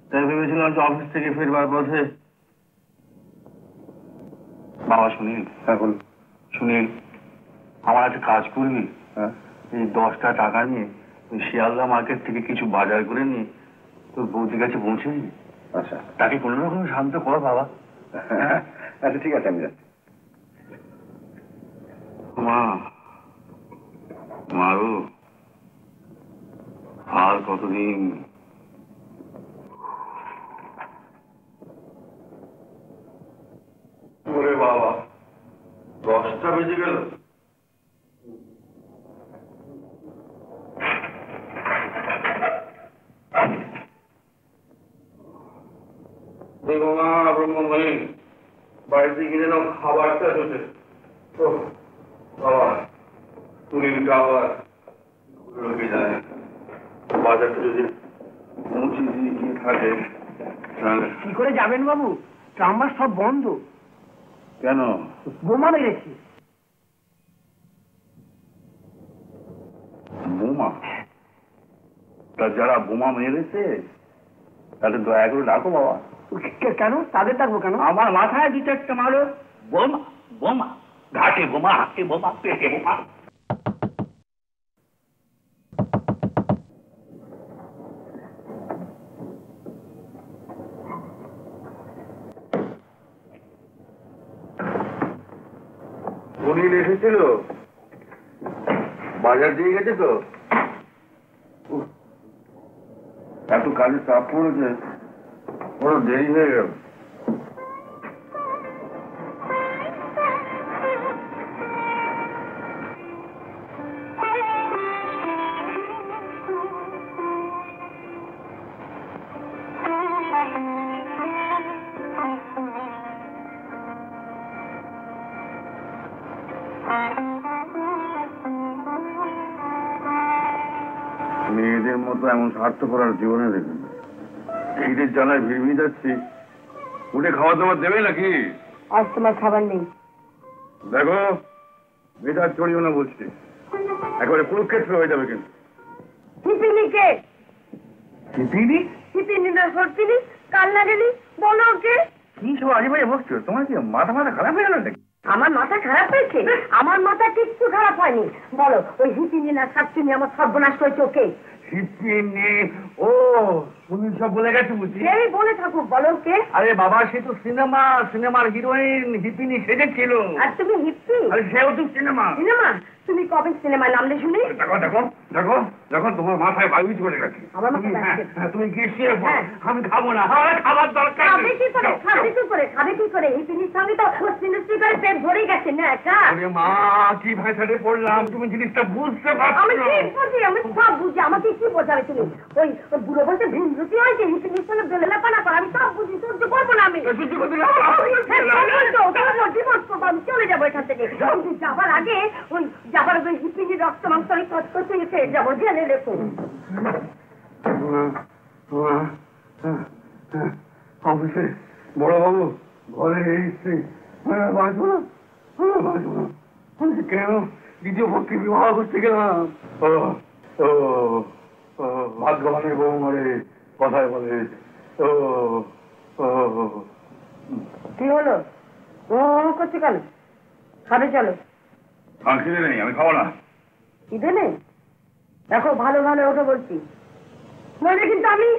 তাই ভেবেছিলাম যে অফিস থেকে ফেরবার পথে বাবা সুনীল এখন সুনীল আমার একটা কাজ করবি এই 10টা টাকা নিয়ে ওই শিয়ালদা মার্কেট থেকে কিছু বাজার করে নিয়ে তোর বৌদির কাছে পৌঁছে দিবি আচ্ছা তাকে কোনো রকম শান্ত কর বাবা আচ্ছা ঠিক আছে আমি যাচ্ছি মা মারু আর কতদিন ওরে বাবা 10টা বেজে গেল ব্রহ্মণী বাড়িতে গিয়ে নাও খাবারটা হচ্ছে বাবা পুরীর খাবার লোকে যায় বাজারটা যদি পৌঁছে দিয়ে গিয়ে থাকে তাহলে কি করে যাবেন বাবু ট্রাম্বার সব বন্ধ কেন বোমা মেরেছি বোমা তা যারা বোমা মেরেছে তাদের দয়া করে ডাকো বাবা কেন তাদের থাকবো কেন আমার মাথায় 2-4টা মারো বোমা বোমা ঘাটে বোমা হাতে বোমা পেটে বোমা সুনীল এসেছিল বাজার দিয়ে গেছে তো এত কাজের চাপ পড়েছে বড় দেরি হয়ে গেল মেয়েদের মতো এমন স্বার্থপর আর জীবনে দেখবেন খিদের জ্বালায় ভিড় যাচ্ছি উঠে খাওয়া দাওয়া দেবে নাকি আজ তোমার খাবার নেই দেখো বেটার চড়িও না বলছি একেবারে কুরুক্ষেত্র হয়ে যাবে কিন্তু হিপিনিকে হিপিনি হিপিনি না সরপিনি কাল না গেলি বলো ওকে কি সব আজে বাজে বকছো তোমার কি মাথা খারাপ হয়ে গেল নাকি আমার মাথা খারাপ হয়েছে আমার মাথা কিচ্ছু খারাপ হয়নি বলো ওই হিপিনি না সাতচিনি আমার সর্বনাশ হয়েছে ওকে হিপিনি ও তুমি সব বলে গেছো বুঝি? সেই বলে থাকুক, বলো কে? আরে বাবা, সে তো সিনেমার হিরোইন হিপিনি সেজেছিল। আর তুমি হিপ্পি? আরে সেও তো সিনেমা। সিনেমা? তুমি কবে সিনেমায় নামলে শুনি? দেখো দেখো দেখো দেখো, তোমার মাথায় বায়ু চলে গেছে। আমার মাথায় তুমি- বায়ু হ্যাঁ, তুমি গিয়ে শুয়ে পড়ো। হ্যাঁ। আমি খাবো না, আমার খাবার দরকার খাবে নেই। কি করে? যাও, খাবে যাও। কি করে? খাবে কি করে? হিপিনির সঙ্গে তো সিনেস্ট্রি করে পেট ভরেই গেছে না একা। ওরে মা, কি ভাষাতে পড়লাম, তুমি জিনিসটা বুঝতে পারছো আমি না। ঠিক বুঝি, আমি সব বুঝি। আমাকে কি বোঝাবে তুমি? ওই ওই বুড়ো বসে ভিনরুচি হয়েছে, হিপিনির সঙ্গে বেলেলাপানা করে, আমি সব বুঝি। সহ্য করবো না আমি। সহ্য করতে না, ডিভোর্স করবো, আমি চলে যাবো এখান থেকে। কিন্তু যাবার আগে যাবার আগে হিপিনির রক্ত মাংস আমি কষ্ট করে খেয়ে যাবো, জেনে রেখো। অফিসে বড় বাবু ঘরে এসছে, বাঁচবো না, বাঁচবো না। আমি কেন দ্বিতীয় পক্ষে বিবাহ করতে গেলাম? ভাগ্যবানের বউ মরে কথায় বলে। কি হলো? ও করছে কেন? খাবে চলো। খিদে নেই, আমি খাবো না। খিদে নেই? দেখো ভালো ভালো ওঠো বলছি, নইলে কিন্তু আমি।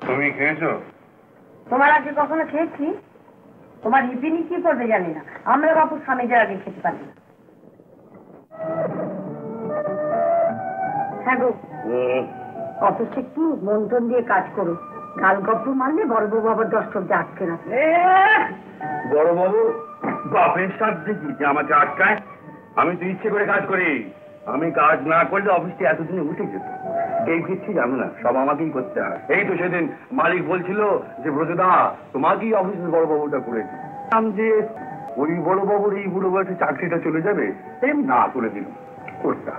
তুমি খেয়েছো? তোমার আগে কখনো খেয়েছি? তোমার হিপিনি কি করবে জানি না, আমরা বাপু স্বামীদের আগে খেতে পারি না। হ্যাঁ গো, অফিসে একটু মন্থন দিয়ে কাজ করো। গাল গপ্প মারলে বড় বউ আবার 10 টব্দে আটকে রাখে। বড় বাবু বাপের সাথে কি যে আমাকে আটকায়? আমি তো ইচ্ছে করে কাজ করি। আমি কাজ না করলে অফিসটি এতদিনে উঠে যেত। এই কিচ্ছু জানো না, সব আমাকেই করতে হয়। এই তো সেদিন মালিক বলছিল যে ব্রজদা তোমাকেই অফিসের বড় বাবুটা করেছে। যে ওই বড় বাবুর এই বুড়ো বয়সে চাকরিটা চলে যাবে, তাই আমি না করে দিল করতে।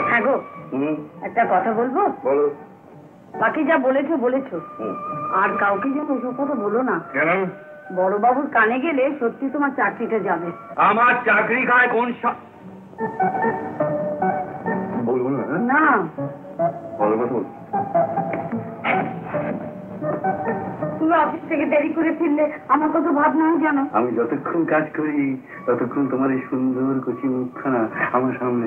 হ্যাঁ গো, একটা কথা বলবো? বলো। বাকি যা বলেছো বলেছো, আর কাউকে যেন ওসব কথা বলো না। কেন? বড় বাবুর কানে গেলে সত্যি তোমার চাকরিটা যাবে। আমার চাকরি খায় কোন বলবো না? না বলো কথা বল। তুমি অফিস থেকে দেরি করে ফিরলে আমার কত ভাবনা হয় জানো? আমি যতক্ষণ কাজ করি ততক্ষণ তোমার এই সুন্দর কচি মুখখানা আমার সামনে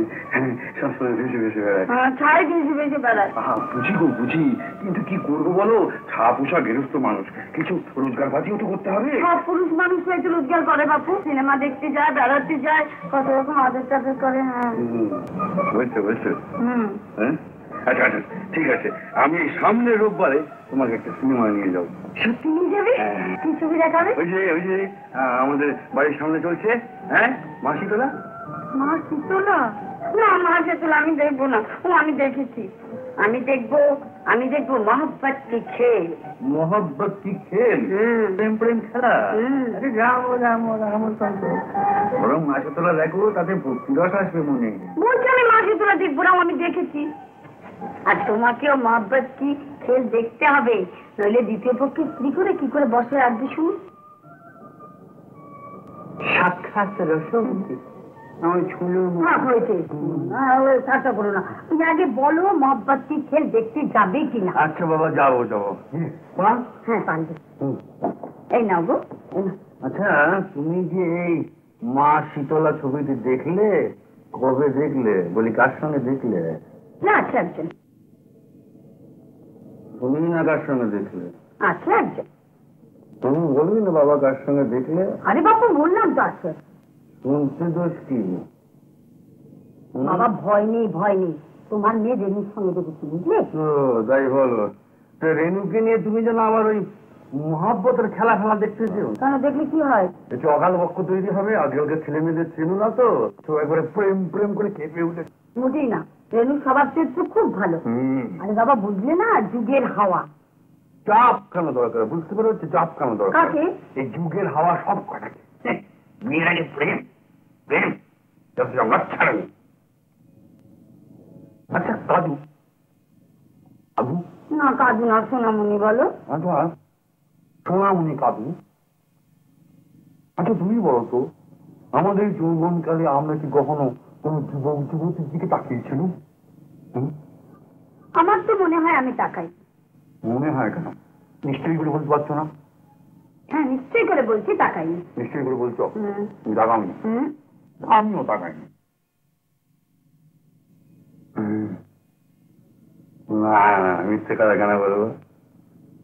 সবসময় ভেসে ভেসে বেড়ায়। ছাই ভেসে ভেসে বেড়ায়। বুঝি গো বুঝি, কিন্তু কি করবো বলো, ছা পোষা গেরস্ত মানুষ, কিছু রোজগার বাজিও তো করতে হবে। সব পুরুষ মানুষ হয়তো রোজগার করে বাপু, সিনেমা দেখতে যায়, বেড়াতে যায়, কত রকম আদেশ টাদেশ করে। হ্যাঁ বুঝছো বুঝছো। হ্যাঁ আচ্ছা আচ্ছা ঠিক আছে, আমি সামনের রোববারে তোমাকে একটা সিনেমা নিয়ে যাবো। সত্যি নিয়ে যাবে? কি ছবি দেখাবে? ওই যে আমাদের বাড়ির সামনে চলছে, হ্যাঁ, মাসিতলা। মা শীতলা? না মা শীতলা আমি দেখবো না। ও আমি দেখেছি, আমি দেখবো মোহব্বত কি খেল। মোহব্বত কি খেল? প্রেম প্রেম খেলা? আরে রাম রাম রাম বরং মাসতলা দেখো, তাতে ভক্তিরস আসবে মনে। বলছি আমি মা শীতলা দেখবো না, আমি দেখেছি। আর তোমাকেও মোহব্বত কি খেল দেখতে হবে, নইলে দ্বিতীয় পক্ষে স্ত্রী করে কি করে বসে রাখবে শুনি। সাক্ষাৎ রসমতি আমি ছুলুম। হয়েছে, ঠাট্টা করো না। তুমি আগে বলো মোহব্বত কি খেল দেখতে যাবে কিনা। আচ্ছা বাবা, যাবো যাবো। হ্যাঁ পারবে। এই নাও গো, এই নাও। আচ্ছা তুমি যে এই মা শীতলা ছবিটি দেখলে, কবে দেখলে? বলি কার সঙ্গে দেখলে? না আছে একজন। তুমি না কার সঙ্গে দেখলে? আছে একজন। তুমি বলবি না বাবা কার সঙ্গে দেখলে? আরে বাপু বললাম তো আছে। শুনতে দোষ কি? বাবা ভয় নেই ভয় নেই, তোমার মেয়ে রেনুর সঙ্গে দেখেছি বুঝলে। ও তাই বলো। তো রেনুকে নিয়ে তুমি যেন আবার ওই মহাব্বতের খেলা খেলা দেখতে যেও। কেন, দেখলে কি হয়? একটু অকাল বক্ষ তৈরি হবে। আজকালকার ছেলে মেয়েদের চেনো না তো, সবাই করে প্রেম প্রেম করে কেঁপে উঠে। মোটেই না, রেনুর স্বভাব চরিত্র খুব ভালো। আরে বাবা বুঝলে না, যুগের হাওয়া। চাপ কেন দরকার? বুঝতে পারো হচ্ছে চাপ কেন দরকার? কাকে? এই যুগের হাওয়া সব কাটাকে। মেয়ের আগে প্রেম প্রেম যত লজ্জা নেই। আচ্ছা কাদু কাদু না কাঁদু না, সোনামণি বলো। আচ্ছা সোনামণি কাদু, আচ্ছা তুমি বলো তো, আমাদের যৌবনকালে আমরা কি কখনো যুবতীর দিকে তাকিয়েছিল। আমার তো মনে হয় আমি তাকাই। মনে হয় কেন? নিশ্চয়ই করে বলতে পারছো না? হ্যাঁ নিশ্চয়ই করে বলছি তাকাই। নিশ্চয়ই করে বলছো তুমি তাকাওনি? আমিও তাকাইনি। না মিথ্যে কথা কেন বলবো?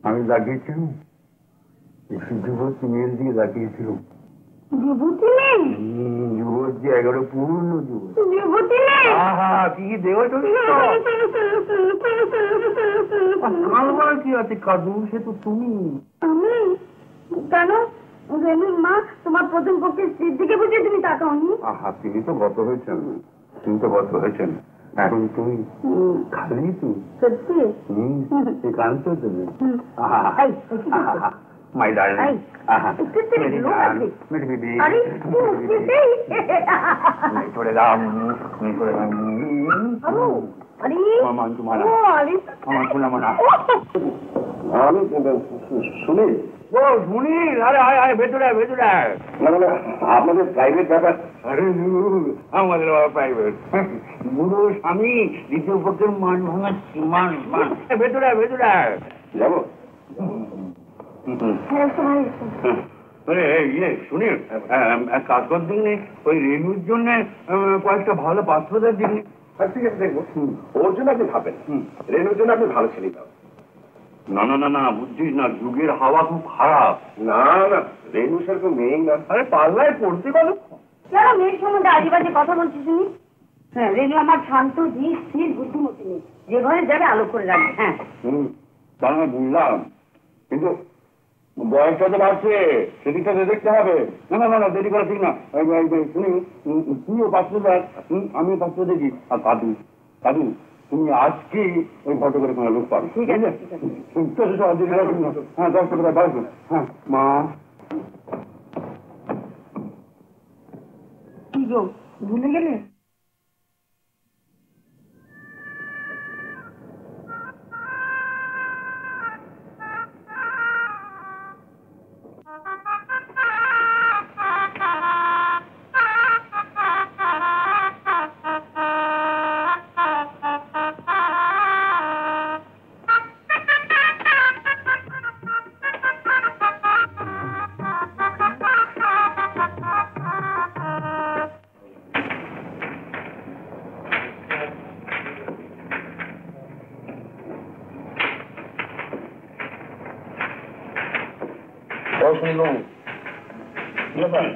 আমি তাকিয়েছিলাম যুবতী মেয়ের দিকে তাকিয়েছিলাম। যুবতী মেয়ে? যুবতী একেবারে পূর্ণ যুবতী। যুবতী মেয়ে? আহা কি দেহ কালবার কি আছে কাদু? সে তো তুমি। আমি? কেন রেনুর মা তোমার প্রথম পক্ষে স্ত্রীর দিকে বুঝে তুমি তাকাওনি? আহা তিনি তো গত হয়েছেন, তিনি তো গত হয়েছেন, এখন তুমি খালি তুমি। সত্যি? একান্ত তুমি। My darling. করে দাও করে দাও আমার শোনা মানা আমি শুনি। ও শুনি। আরে আয় আয় ভেতরে আয় ভেতরে আয়। আপনাদের প্রাইভেট ব্যাপার? আরে আমাদের প্রাইভেট। বুড়ো স্বামী দ্বিতীয় পক্ষের মান ভাঙা মান ভেতরে আয় ভেতরে আয়। যাবো? শুনি এক কাজ কর দিননি, ওই রেনুর জন্য কয়েকটা ভালো পাত্রদের দিন। ঠিক আছে দেখবো। ওর জন্য আপনি ভাবেন, রেনুর জন্য আপনি ভালো ছেলে দাও। না না না না বুঝছিস না, যুগের হাওয়া খুব খারাপ। না না রেনু সেরকম মেয়ে না। আরে পাল্লায় পড়তে পারো কেন মেয়ের সম্বন্ধে আজে বাজে কথা বলছি শুনি? হ্যাঁ রেনু আমার শান্ত স্থির বুদ্ধিমতী মেয়ে, যে ঘরে যাবে আলো করে রাখবে। হ্যাঁ তার আমি বুঝলাম, কিন্তু বয়সটা তো বাড়ছে, সেদিকটা দেখতে হবে। না না না দেরি করা ঠিক না। শুনি তুইও পাত্র দেখ, আমিও পাত্র দেখি। আর কাদু কাদু তুমি আজকে ওই ফটো করে তোমার লোক পাবে। ঠিক আছে? হ্যাঁ 10 টাকা বাড়বে। হ্যাঁ মা কি গো ভুলে গেলে?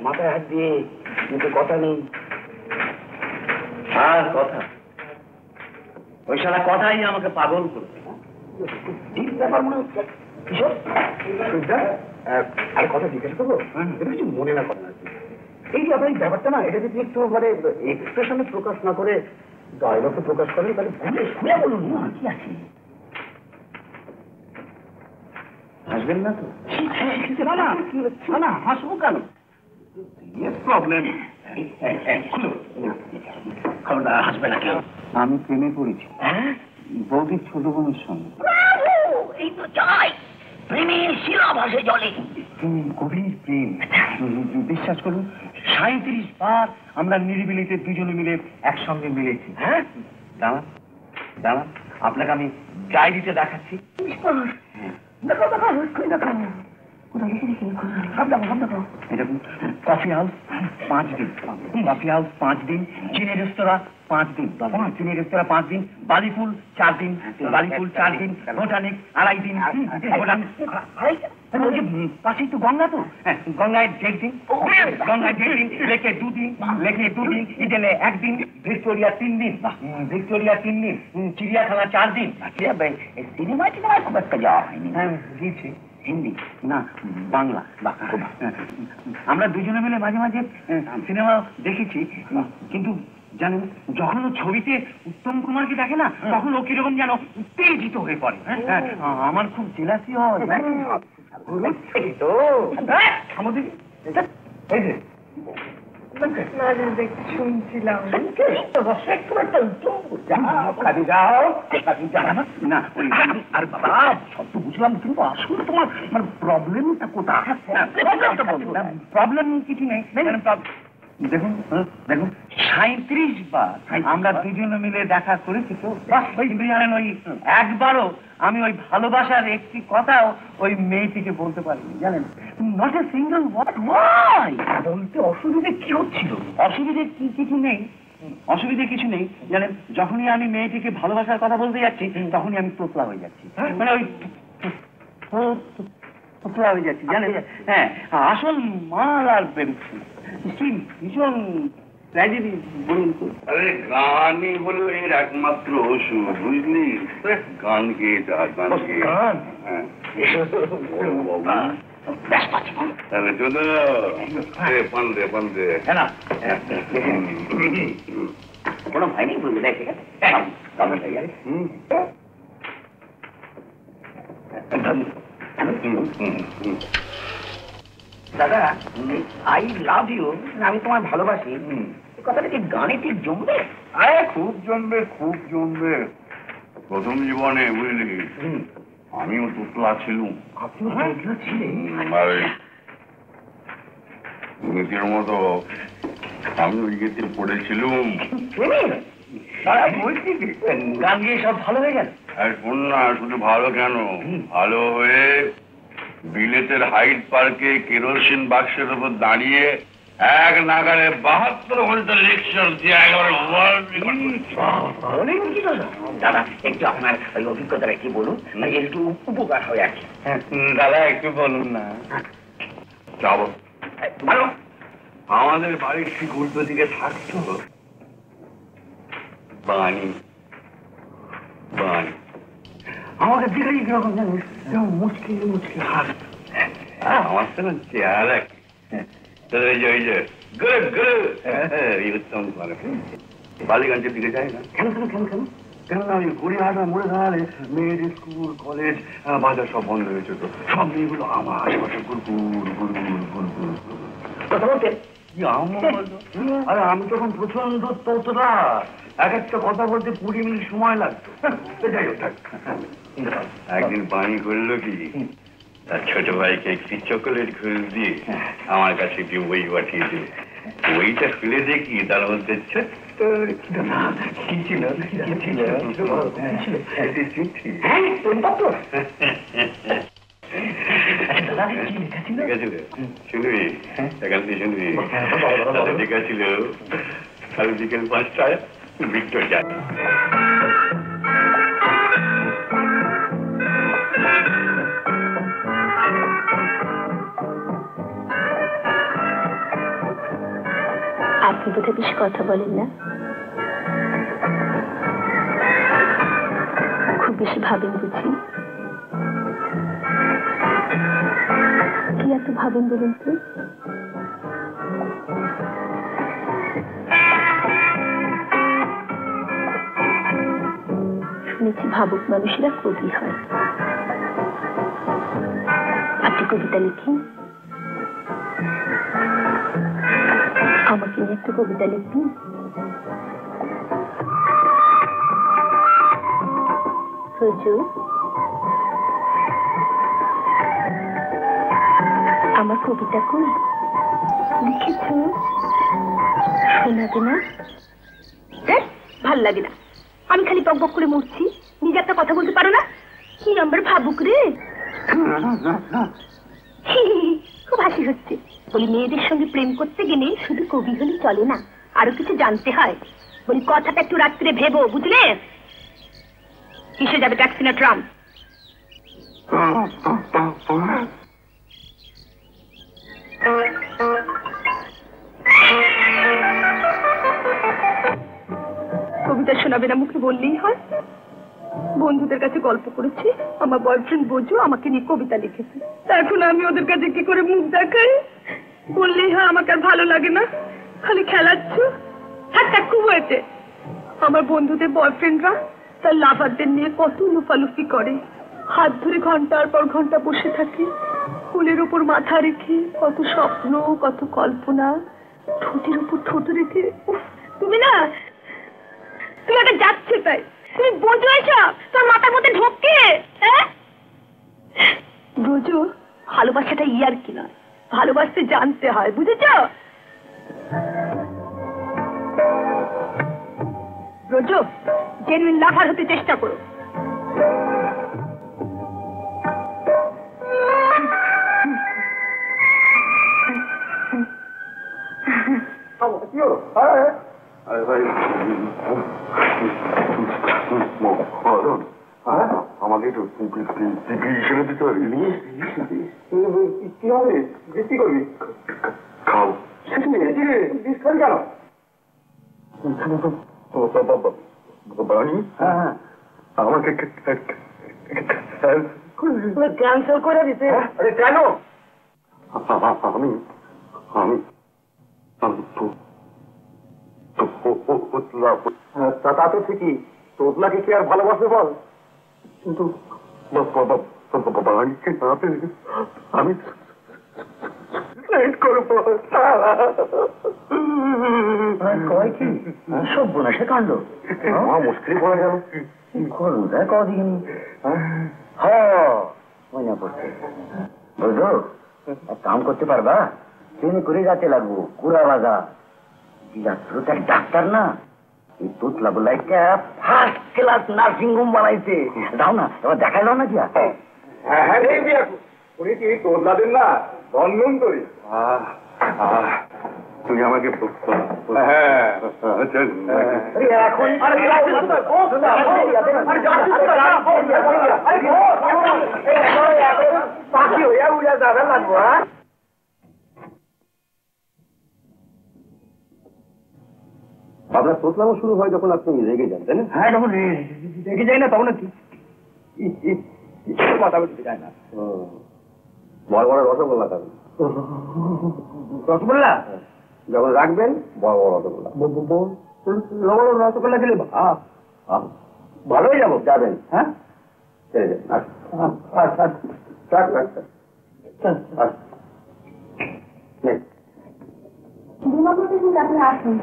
মাথায় হাত দিয়ে কিন্তু কথা নেই। আর কথা ওই শালা কথাই আমাকে পাগল করবে। ঠিক ব্যাপার মনে হচ্ছে। কিশোর আর কথা জিজ্ঞাসা করবো? এটা কিছু মনে না করেন আর কি। এই যে আপনার এই ব্যাপারটা না, এটা যদি একটু মানে এক্সপ্রেশনে প্রকাশ না করে ডায়লগে প্রকাশ করেন তাহলে শুনে বলুন না কি আছে। হাসবেন না তো? না না হাসবো কেন? প্রবলেম খবরদার হাসবে না কেন? আমি প্রেমে পড়েছি বৌদির ছোট বোনের সঙ্গে। এই তো চাই প্রেমের শিলা ভাসে জলে। গভীর প্রেম, বিশ্বাস করুন 37 বার আমরা নিরিবিলিতে দুজনে মিলে একসঙ্গে মিলেছি। হ্যাঁ দাঁড়ান দাঁড়ান, আপনাকে আমি ডায়েরিতে দেখাচ্ছি। কফি হাউস 5 দিন, কফি হাউস 5 দিন, চিনি রেস্তোরাঁ 5 দিন, চিনি রেস্তোরাঁ 5 দিন, বালিফুল 4 দিন, বালিফুল 4 দিন, বোটানিক 2.5 দিন, পাশেই তো গঙ্গা, তো গঙ্গায় 1.5 দিন, গঙ্গায় 1.5 দিন, লেকে 2 দিন, লেকে 2 দিন, ইডেনে 1 দিন, ভিক্টোরিয়া 3 দিন, ভিক্টোরিয়া 3 দিন, চিড়িয়াখানা 4 দিন। সিনেমায় খুব একটা যাওয়া হয়নি। হ্যাঁ গিয়েছি, হিন্দি না বাংলা। আমরা দুজনে মিলে মাঝে মাঝে সিনেমা দেখেছি, কিন্তু জানেন যখন ও ছবিতে উত্তম কুমারকে দেখে না, তখন ও কিরকম যেন উত্তেজিত হয়ে পড়ে। আমার খুব জেলাসি হয়। শুনছিলাম না, আর বাবা সব তো বুঝলাম, কিন্তু আসলে তোমার মানে প্রবলেমটা কোথায়? প্রবলেম কিছু নেই, দেখুন দেখুন 37 বার আমরা দুজনে মিলে দেখা করেছি তো, কিন্তু জানেন ওই একবারও আমি ওই ভালোবাসার একটি কথাও ওই মেয়েটিকে বলতে পারিনি, জানেন, not a single word. Why বলতে অসুবিধে কি হচ্ছিল? অসুবিধে কিছু নেই, অসুবিধে কিছু নেই, জানেন, যখনই আমি মেয়েটিকে ভালোবাসার কথা বলতে যাচ্ছি তখনই আমি তোতলা হয়ে যাচ্ছি, মানে ওই তোতলা হয়ে যাচ্ছি, জানেন। হ্যাঁ, আসল মাল আর বেরোচ্ছি, ভীষণ ট্র্যাজেডি বলুন তো। আরে গানই হলো এর একমাত্র ওষুধ, বুঝলি? গান গেয়ে যা, গান গেয়ে। হ্যাঁ তাহলে চলো পান্দে পান্দে কোনো ভাই নেই বলবে, দেখে দাদা, আই লাভ ইউ, আমি তোমায় ভালোবাসি, কথাটা কি গানে ঠিক জমবে? আরে খুব জমবে, খুব জমবে। প্রথম জীবনে বুঝলি আমিও তোতলা ছিলুম, নীতির মতো আমি ওই গেতে পড়েছিলুম। গান গিয়ে সব ভালো হয়ে গেল? আর শোন না, শুধু ভালো কেন, ভালো হয়ে বিলেতের হাইড পার্কে কেরোসিন বাক্সের উপর দাঁড়িয়ে এক নাগারে 72 ঘন্টা লেকচার দিয়ে একেবারে ওয়ার্ল্ড রেকর্ড করেছি। দাদা একটু আপনার ওই অভিজ্ঞতাটা কি বলুন, একটু উপকার হয় আর কি। দাদা একটু বলুন না। যাবো ভালো, আমাদের বাড়ির ঠিক উল্টো দিকে থাকতো বাণী, বাণী আমাকে দিকেই কিরকম জানিস, মুশকিল মুশকিল হাসত, আমার তো চেহারা উত্তম করে বালিগঞ্জের দিকে যায় না। কেন কেন কেন কেন কেন না, ওই গড়িয়াহাটা মোড়ে দাঁড়ালে মেয়েদের স্কুল কলেজ বাজার সব বন্ধ হয়ে যেত, সব মেয়েগুলো আমার আশেপাশে গুড়গুড় গুড়গুড় গুড়গুড় কথা বলতে। আরে আমি তখন প্রচন্ড তোতলা, এক একটা কথা বলতে 20 মিনিট সময় লাগতো। যাই হোক, একদিন পানি করলো কি, তার ছোট ভাইকে একটি চকোলেট খুলে দিয়ে আমার কাছে একটি বই পাঠিয়ে দিল। বইটা খুলে দেখি তার মধ্যে ছোট্ট কি ছিল, শুনবি এখান থেকে শুনবি, লেখা ছিল কাল বিকেল 5টায় ভিক্টোরিয়া। আপনি বোধহয় বেশি কথা বলেন না, খুব বেশি ভাবেন বুঝি? কি এত ভাবেন বলুন তো? শুনেছি ভাবুক মানুষেরা কবি হয়। আপনি কবিতা লিখেন, আমাকে নিয়ে একটা কবিতা লিখবেন? রোজু, আমার কবিতা কই লিখেছ? শোনাবে না? ভাল লাগে না, আমি খালি বক বক করে মরছি, নিজে একটা কথা বলতে পারো না? কি নাম্বার ভাবুক রে, খুব হাসি হচ্ছে। বলি মেয়েদের সঙ্গে প্রেম করতে গেলে শুধু কবি হলে চলে না, আরো কিছু জানতে হয়। বলি কথাটা একটু রাত্রে ভেবো, বুঝলে? কিসে যাবে, ট্যাক্সি না ট্রাম? কবিতা শোনাবে না, মুখে বললেই হয়। বন্ধুদের কাছে গল্প করেছি আমার বয়ফ্রেন্ড বোঝো আমাকে নিয়ে কবিতা লিখেছে, এখন আমি ওদের কাছে কি করে মুখ দেখাই? বললেই হয় আমাকে আর ভালো লাগে না, খালি খেলাচ্ছ। ঠাট্টা খুব হয়েছে। আমার বন্ধুদের বয়ফ্রেন্ডরা তার লাভারদের নিয়ে কত লুফালুফি করে, হাত ধরে ঘন্টার পর ঘন্টা বসে থাকে, কোলের উপর মাথা রেখে কত স্বপ্ন কত কল্পনা, ঠোঁটের উপর ঠোঁট রেখে। তুমি না, তুমি একটা যাচ্ছে তাই, তুমি বোঝো এসব তোর মাথার মধ্যে ঢোকে? বোঝো ভালোবাসাটা ইয়ার কি নয়, ভালোবাসতে জানতে হয়, বুঝেছ? রোজু জেনুইন লাভার হতে চেষ্টা করো। আমাকে একটু হিসেবে দিতে পারবি কি হবে? কি করবি? খাও বিষ খাবি কেন? আমাকে ক্যান্সেল করে দিতে। আরে কেন? আমি আমি তা তো ঠিকই, তোতলাকে কি আর ভালোবাসে বল? কিন্তু আমি কয় কি সব বোনাসে কাণ্ড মুশকিল পড়ে গেল। করুন দেখ কদিন মনে পড়ছে বুঝলো। এক কাম করতে পারবা? ট্রেনে করে যাতে লাগবো কুড়া বাজা যাত্র ডাক্তার না, এই তোতলা বলাইটা ফার্স্ট ক্লাস নার্সিং হোম বানাইছে। যাও না এবার দেখাই দাও না কি? হ্যাঁ উনি কি তোতলাদের না বন্ধন করি? তুই আমাকে এখন পাখি হইয়া উড়া যাবে লাগবো। আপনার তোতলামো শুরু হয় যখন আপনি রেগে যান, তাই না? হ্যাঁ যখন রেগে যাই না তখন কথা বলতে চায় না। বড় বড় রসগোল্লা খাবেন। রসগোল্লা যখন রাখবেন বড় বড় রসগোল্লা। বড় রসগোল্লা খেলে ভালো হয়ে যাবো। যাবেন? হ্যাঁ আপনি আসুন।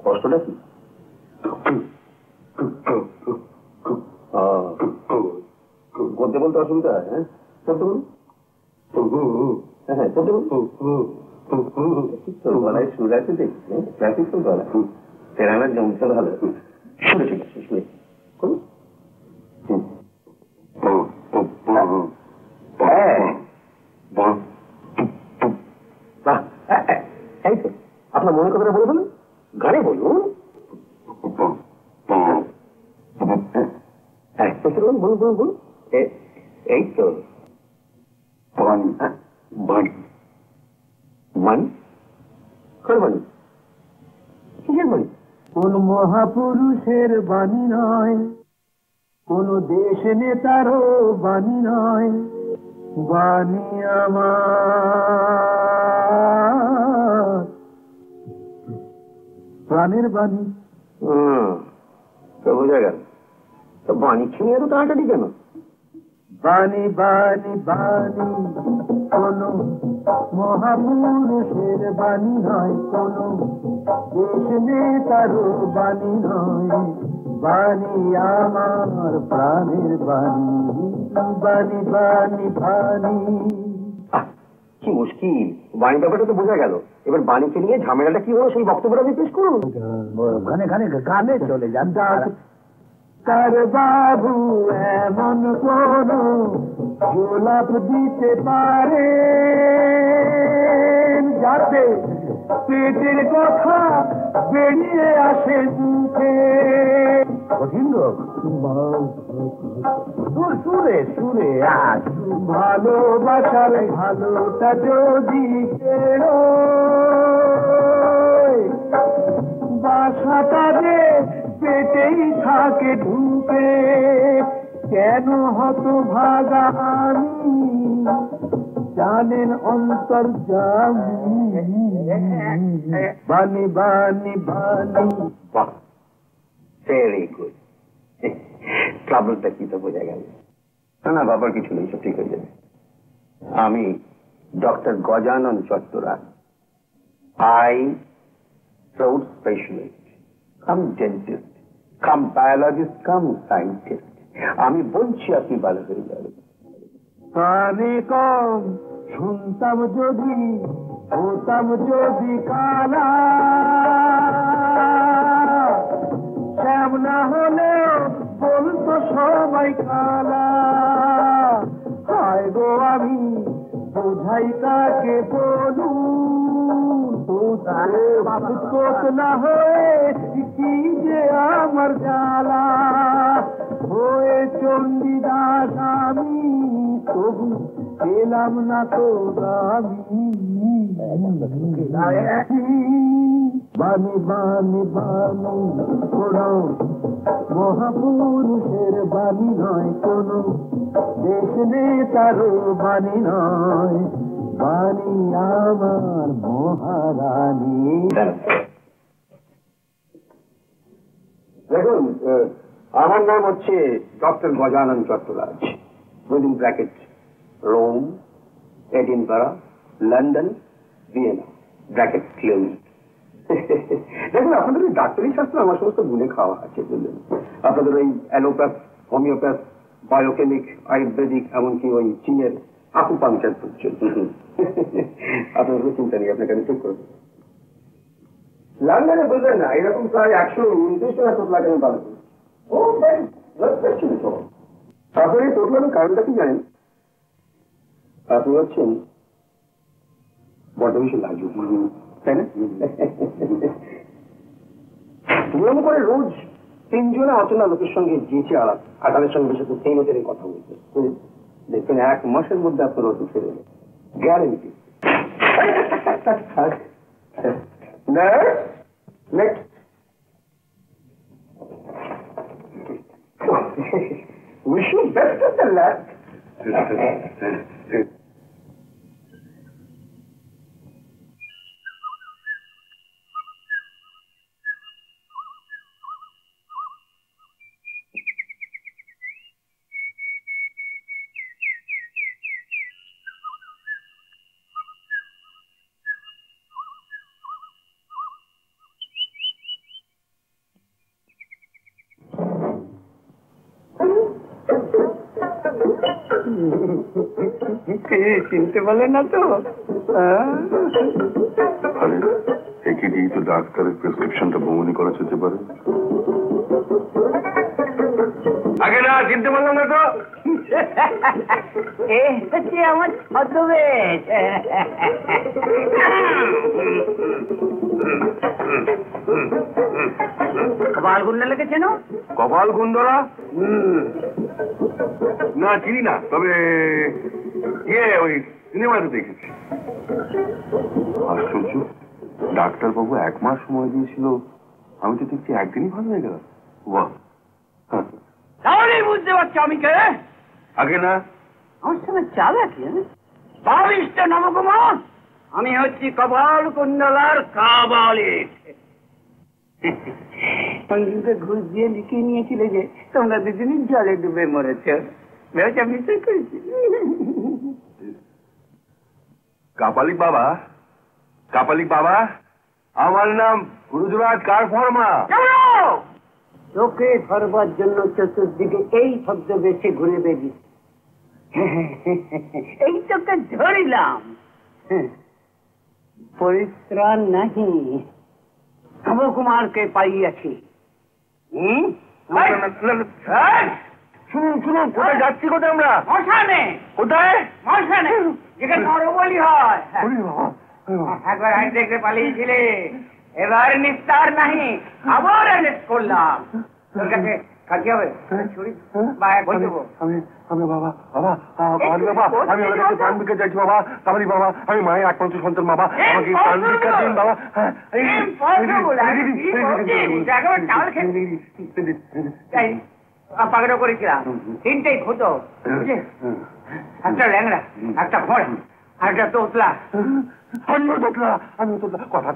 কষ্টটা কি? বলতে বলতে অসুবিধা হয়। হ্যাঁ বলতে বলুন। হ্যাঁ বলতে বলুন। গলায় সুর আছে দেখছি, ট্রাফিক তো গলা তেরানার জমছে ভালো। শুনে ঠিক আছে শুনে এই তো আপনার মনে কথাটা বলে বলুন, গানে বলুন। বলুন বলুন বলুন বলুন। এই তো বাণী বাণী বাণী কার বাণী? কিসের বাণী? কোন মহাপুরুষের বাণী নয়, কোন দেশ নেতারও বাণী নয়, বাণী আমার প্রাণের বাণী। তো বোঝা গেল। তো বাণী ছিনিয়ে তো টানাটানি কেন? বাণী বাণী বাণী কোন মহাপুরুষের বাণী নয়, কোন দেশ নেতারও বাণী নয়, বাণী আমার প্রাণের বাণী, বাণী বাণী বাণী। কি মুশকিল, বাণী ব্যাপারটা তো বোঝা গেল। এবার বাণীকে নিয়ে ঝামেলাটা কি হলো সেই বক্তব্যটা আমি পেশ করুন। গানে চলে যান। তার বাবু এমন কোন গোলাপ দিতে পারে যাতে পেটের কথা বেরিয়ে আসে মুখে। সুরে সুরে আজ ভালোবাসার ভালোটা যদি বাসাটা যে পেটেই থাকে ঢুকে, কেন হতভাগা আমি জানেন অন্তর্যামী। বাণী বাণী বাণী। Very good. ট্রাবলটা কি তো বোঝা গেল। না বাবার কিছু নেই, সব ঠিক হয়ে যাবে। আমি doctor Gajanan Chattaraj, I throat specialist, come dentist, come biologist, come scientist, আমি বলছি আপনি ভালো করে যাবেন। কানে কম শুনতাম যদি, হতাম যদি কালা, শ্যাম না হলেও বলতো সবাই কালা। হায় গো আমি বোঝাই কাকে বলুন, কত না হয়ে কি যে আমার জ্বালা। হয়ে চণ্ডীদাস আমি তবু পেলাম না তো আমি। বাণী বাণী বাণী কোনো মহাপুরুষের বাণী নয়, কোনো দেশ নেতারও বাণী নয়, বাণী আমার মহারানী। দেখুন, আমার নাম হচ্ছে doctor Gajanan Chattaraj, within bracket Rome, Edinburgh, London, Vienna, bracket close. দেখুন, আপনাদের ওই ডাক্তারি শাস্ত্র আমার সমস্ত গুণে খাওয়া আছে, বুঝলেন। আপনাদের ওই অ্যালোপ্যাথ, হোমিওপ্যাথ, বায়োকেমিক, আয়ুর্বেদিক, এমনকি ওই চীনের আকুপাংচার পর্যন্ত। আপনাদের কোনো চিন্তা নেই, আপনাকে আমি ঠিক করবো। লন্ডনে বুঝলেন না, এরকম প্রায় 129 জন টোটলাকে আমি বানাবো। তারপরে এই টোটলার কারণটা কি জানেন? আপনি হচ্ছেন বড্ড বেশি লাজুক, তাই না? নিয়ম করে রোজ 3 জনে অচেনা লোকের সঙ্গে যেচে আলাপ, আর তাদের সঙ্গে বিশেষ সেই লোকের কথা বলতে দেখবেন 1 মাসের মধ্যে আপনার ওষুধ ছেড়ে দেবে, guarantee. Next. Wish you best of the luck. চিনতে পারলেন না তো? একে দিয়ে তো ডাক্তারের প্রেসক্রিপশনটা বমনি করা যেতে পারে। আগে না চিনতে পারলাম না তো? আমার ছদ্মবেশ। কপাল গুন্ডা লেগেছেন? কপাল গুন্ডরা না চিনি না, তবে ওই সিনেমাতে দেখেছি। আশ্চর্য, ডাক্তারবাবু 1 মাস সময় দিয়েছিল, আমি তো দেখছি একদিনই ভালো হয়ে গেল। বাহ, তাহলেই বুঝতে পারছো আমি কে। আগে না আমার সঙ্গে চালা কি পাবিষ্ট নবকুমার, আমি হচ্ছি কপাল কুণ্ডলার কাবালিক। সঙ্গীতে ঘুষ দিয়ে লিখিয়ে নিয়েছিলে যে তোমরা দুজনই জলে ডুবে মরেছ, ভেবেছ আমি নিশ্চয় করেছি। কাপালিক বাবা, কাপালিক বাবা, আমার নাম গুরুজরাজ কার ফর্মা। তোকে ধরবার জন্য চতুর্দিকে এই শব্দ বেশি ঘুরে বেরিয়ে এই তোকে ধরিলাম, পরিত্রাণ নাহি, নবকুমারকে পাইয়াছি। শুনুন শুনুন, কোথায় যাচ্ছি? কোথায় আমরা? মশানে। কোথায়? মশানে, যেখানে নরবলি হয়। একবার আইন দেখতে পালিয়েছিলে, এবার নিস্তার নাহি, আবার অ্যারেস্ট করলাম। তোর কাছে কাজ হবে ছুরি বা বই দেবো। আমি বাবা বাবা কামালি বাবা, আমি ওদের কাছে প্রাণ ভিক্ষা চাইছি বাবা। কামালি বাবা, আমি মায়ের একমাত্র সন্তান বাবা, আমাকে প্রাণ ভিক্ষা দিন বাবা। পাগড়া করেছিলাম, 3টেই খুঁতো, একটা ল্যাংড়া, একটা ফোড়, আর একটা তোতলা। আমিও তোতলা, কথা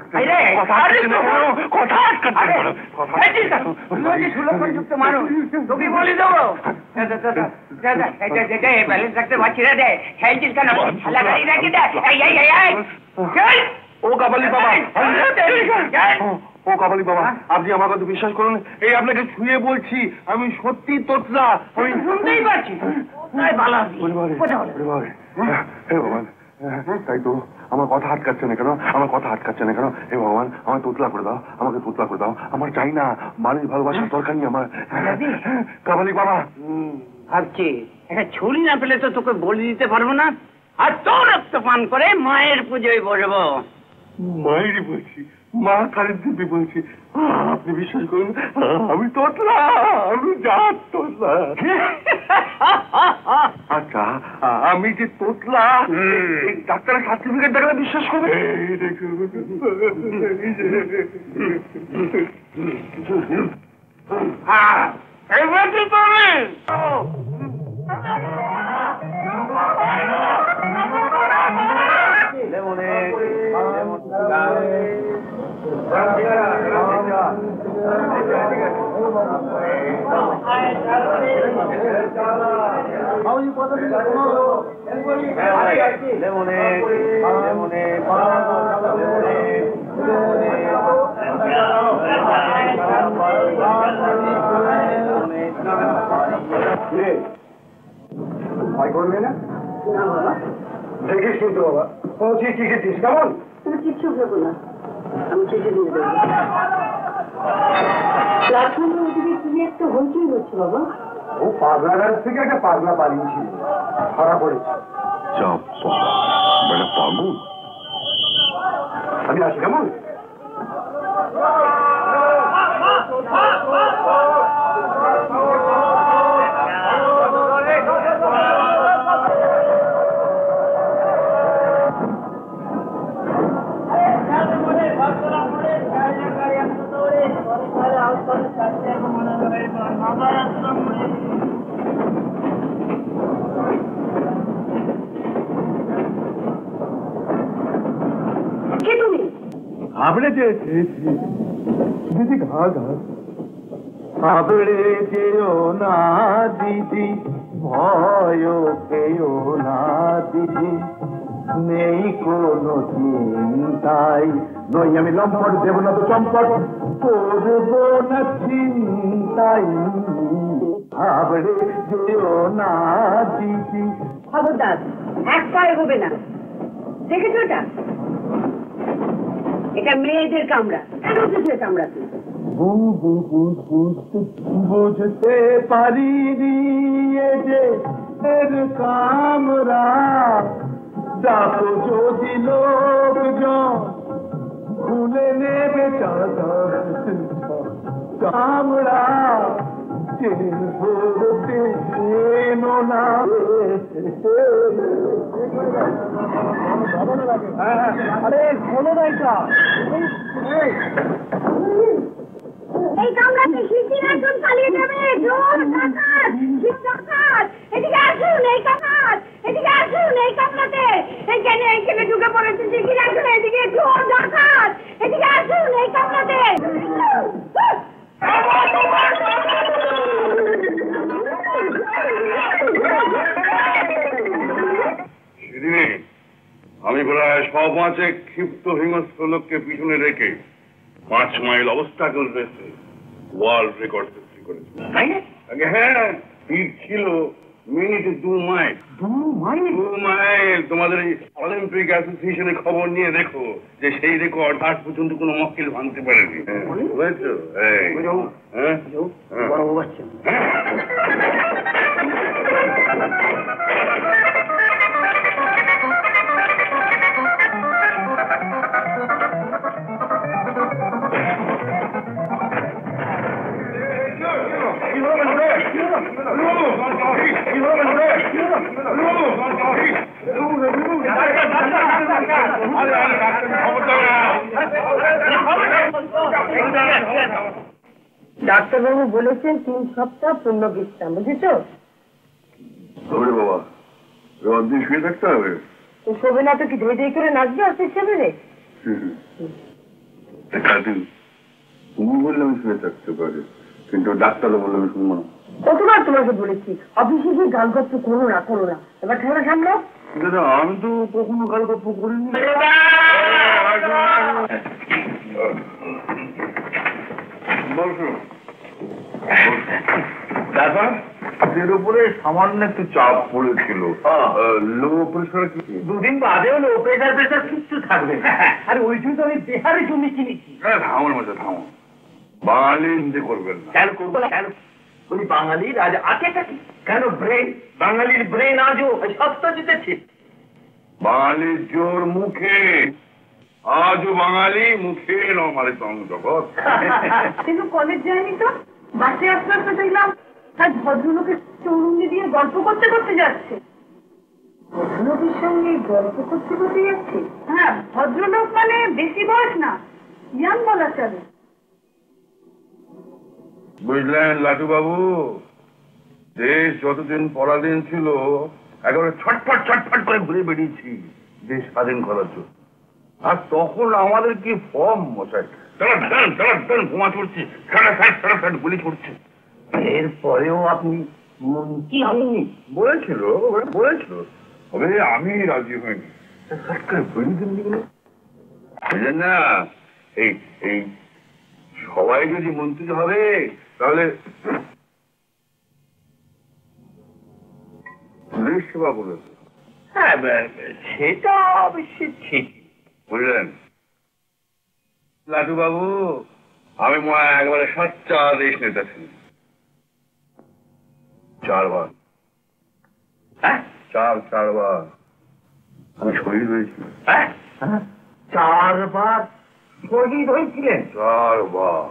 সুলক্ষণযুক্ত মানুষ, তোকে বলে দেবো ব্যালেন্স রাখতে পারছি না। দে খেয়েছিস কেন? খেলা গাড়ি রাখি দে। ও কাপালি বাবা, ও কাপালি বাবা, আপনি আমার কথা বিশ্বাস করুন, এই আপনাকে ছুঁয়ে বলছি, আমি সত্যি তোতলা। আমি শুনতেই পাচ্ছি। তাই তো আমার কথা আটকাচ্ছে না কেন, আমার কথা আটকাচ্ছে না কেন? হে ভগবান, আমায় তোতলা করে দাও, আমাকে তোতলা করে দাও। আমার চাই না মানুষ ভালোবাসার দরকার নেই আমার। কাপালি বাবা, ভাবছি একটা ছুরি না পেলে তো তোকে বলে দিতে পারবো না, আর তোর রক্ত পান করে মায়ের পুজোয় বসবো। মায়েরই বলছি, মা কারের দিব্যি বলছি, আপনি বিশ্বাস করুন, আমি তোতলা, আমি জাত তোতলা। আচ্ছা, আমি যে তোতলা, ডাক্তারের সার্টিফিকেট দেখালে বিশ্বাস করবে? এই দেখুন, ভয় করবে না? দেখিস কিন্তু বাবা, পৌঁছে চিকেছিস কেমন? তুমি কিচ্ছু ভেবো না, আমি চিঠি দিয়ে দেবো। প্ল্যাটফর্মের ওদিকে কি একটা হইচই হচ্ছে বাবা। ও পাগলা গাছ থেকে একটা পাগলা পালিয়েছিল, ধরা পড়েছে। পাগল, আমি আসি কেমন? আবড়ে দিদি, ঘা ঘা আবড়ে যেও না দিদি, ভয় পেও না দিদি, নেই কোনো চিন্তাই, নই আমি লম্পট, দেব না তো চম্পট, করবো না চিন্তাই, আবড়ে যেও না দিদি। খবরদার, এক পায়ে হবে না। দেখেছো এটা? এটা মেয়েদের কামড়া, কামড়াতে বুঝতে পারিনি যে এর কামরা, ডাকো যদি লোকজন ভুলে নেবে কামরা, না আরে খোলো না এটা। এই কামরাতে শিশির একজন পালিয়ে যাবে। জোর ডাকাত, ডাকাত, এদিকে আসুন। এই কামরাত, এদিকে আসুন। এই কামরাতে এইখানে ঢুকে পড়েছে শিশির একজন। এদিকে জোর ডাকাত, এদিকে আসুন। এই কামরাতে আমি প্রায় 105 ক্ষিপ্ত হিংস্র লোককে পিছনে রেখে 5 মাইল অবস্টাকল রেসে ওয়ার্ল্ড রেকর্ড সৃষ্টি করেছি। হ্যাঁ, স্পিড ছিল মিনিটে 2 মাইল। 2 মাইল। তোমাদের এই অলিম্পিক অ্যাসোসিয়েশনের খবর নিয়ে দেখো যে সেই রেকর্ড আজ পর্যন্ত কোনো মক্কেল ভাঙতে পারেনি। বুঝেছো? ডাক্তারবাবু বলেছেন 3 সপ্তাহ পূর্ণ বিশ্রাম, বুঝেছো? বাবা, অর্ধেক শুয়ে থাকতে হবে। তো শোবে না তো কি ধেই ধেই করে নাচবে অফিস সেবেরে? তুমি বললে আমি শুয়ে থাকতে পারি, কিন্তু ডাক্তারও বললে আমি শুনবো না। কতবার তোমাকে বলেছি অফিসে গিয়ে গালগপ্প করো না, করো না। এবার ঠান্ডা সামলাও। আমি তো কখনো গালগপ্প করিনি। বসুন। দাদা, এর উপরে সামান্য একটু চাপ পড়েছিল। লো প্রেশার কি? দুদিন বাদেও লো প্রেশার কিচ্ছু থাকবে না। আরে ওই জন্য তো আমি বিহারে জমি কিনেছি। থামুন মধ্যে থামুন, বাঙালি হিন্দি করবেন না। কেন করবো না? কেন উনি বাঙালির আজ আছে নাকি? কেন ব্রেন, বাঙালির ব্রেন আজও সত্য জিতেছে। বাঙালির জোর মুখে, আজও বাঙালি মুখে নমারে জগৎ। কিন্তু কলেজ যায়নি তো, বাসে আসতে আসতে দেখলাম তার ভদ্রলোকের চৌরঙ্গি দিয়ে গল্প করতে করতে যাচ্ছে। ভদ্রলোকের সঙ্গে গল্প করতে করতে যাচ্ছে? হ্যাঁ, ভদ্রলোক মানে বেশি বয়স না, ইয়াং বলা চলে। বুঝলেন লাটু বাবু, দেশ যতদিন পরাধীন ছিল একেবারে ছটফট করে ঘুরে বেরিয়েছি দেশ স্বাধীন করার জন্য। আর তখন আমাদের কি ফর্ম মশাই, ঘুমা চড়ছে, গুলি করছে। এরপরেও আপনি কি হয়নি বলেছিল, তবে আমি রাজি হইনি। সরকার বেরিয়ে দিন বুঝলেন না, এই সবাই যদি মন্ত্রী হবে তাহলে দেশ সেবা করেছে। হ্যাঁ, সেটা অবশ্যই ঠিক। বুঝলেন লাটু বাবু, আমি একবারে সচ্চা দেশ নেতা ছিলাম। 4 বার, হ্যাঁ, 4 বার আমি শহীদ হয়েছি। 4 বার শহীদ হয়েছিলেন? 4 বার।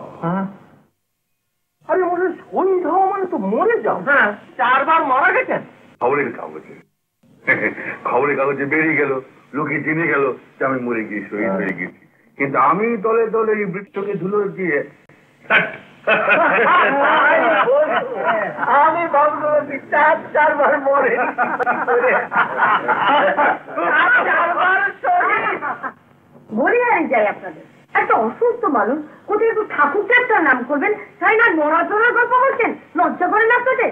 আরে বলে শহীদ হওয়া মানে তো মরে যাও। হ্যাঁ, 4 বার মারা গেছেন। খবরের কাগজে বেরিয়ে গেল, লোকে জেনে গেল যে আমি মরে গিয়ে শহীদ হয়ে গেছি। কিন্তু আমি দলে দলে এই বৃক্ষকে ধুলো দিয়ে আমি ভাবলো 4 বার মরে, 4 বার শহীদ। বলি আর যাই আপনাদের, একটা অসুস্থ মানুষ কোথায় একটু ঠাকুর চারটার নাম করবেন, তাই না নড়া চড়ার গল্প করছেন? লজ্জা করেন আপনাদের?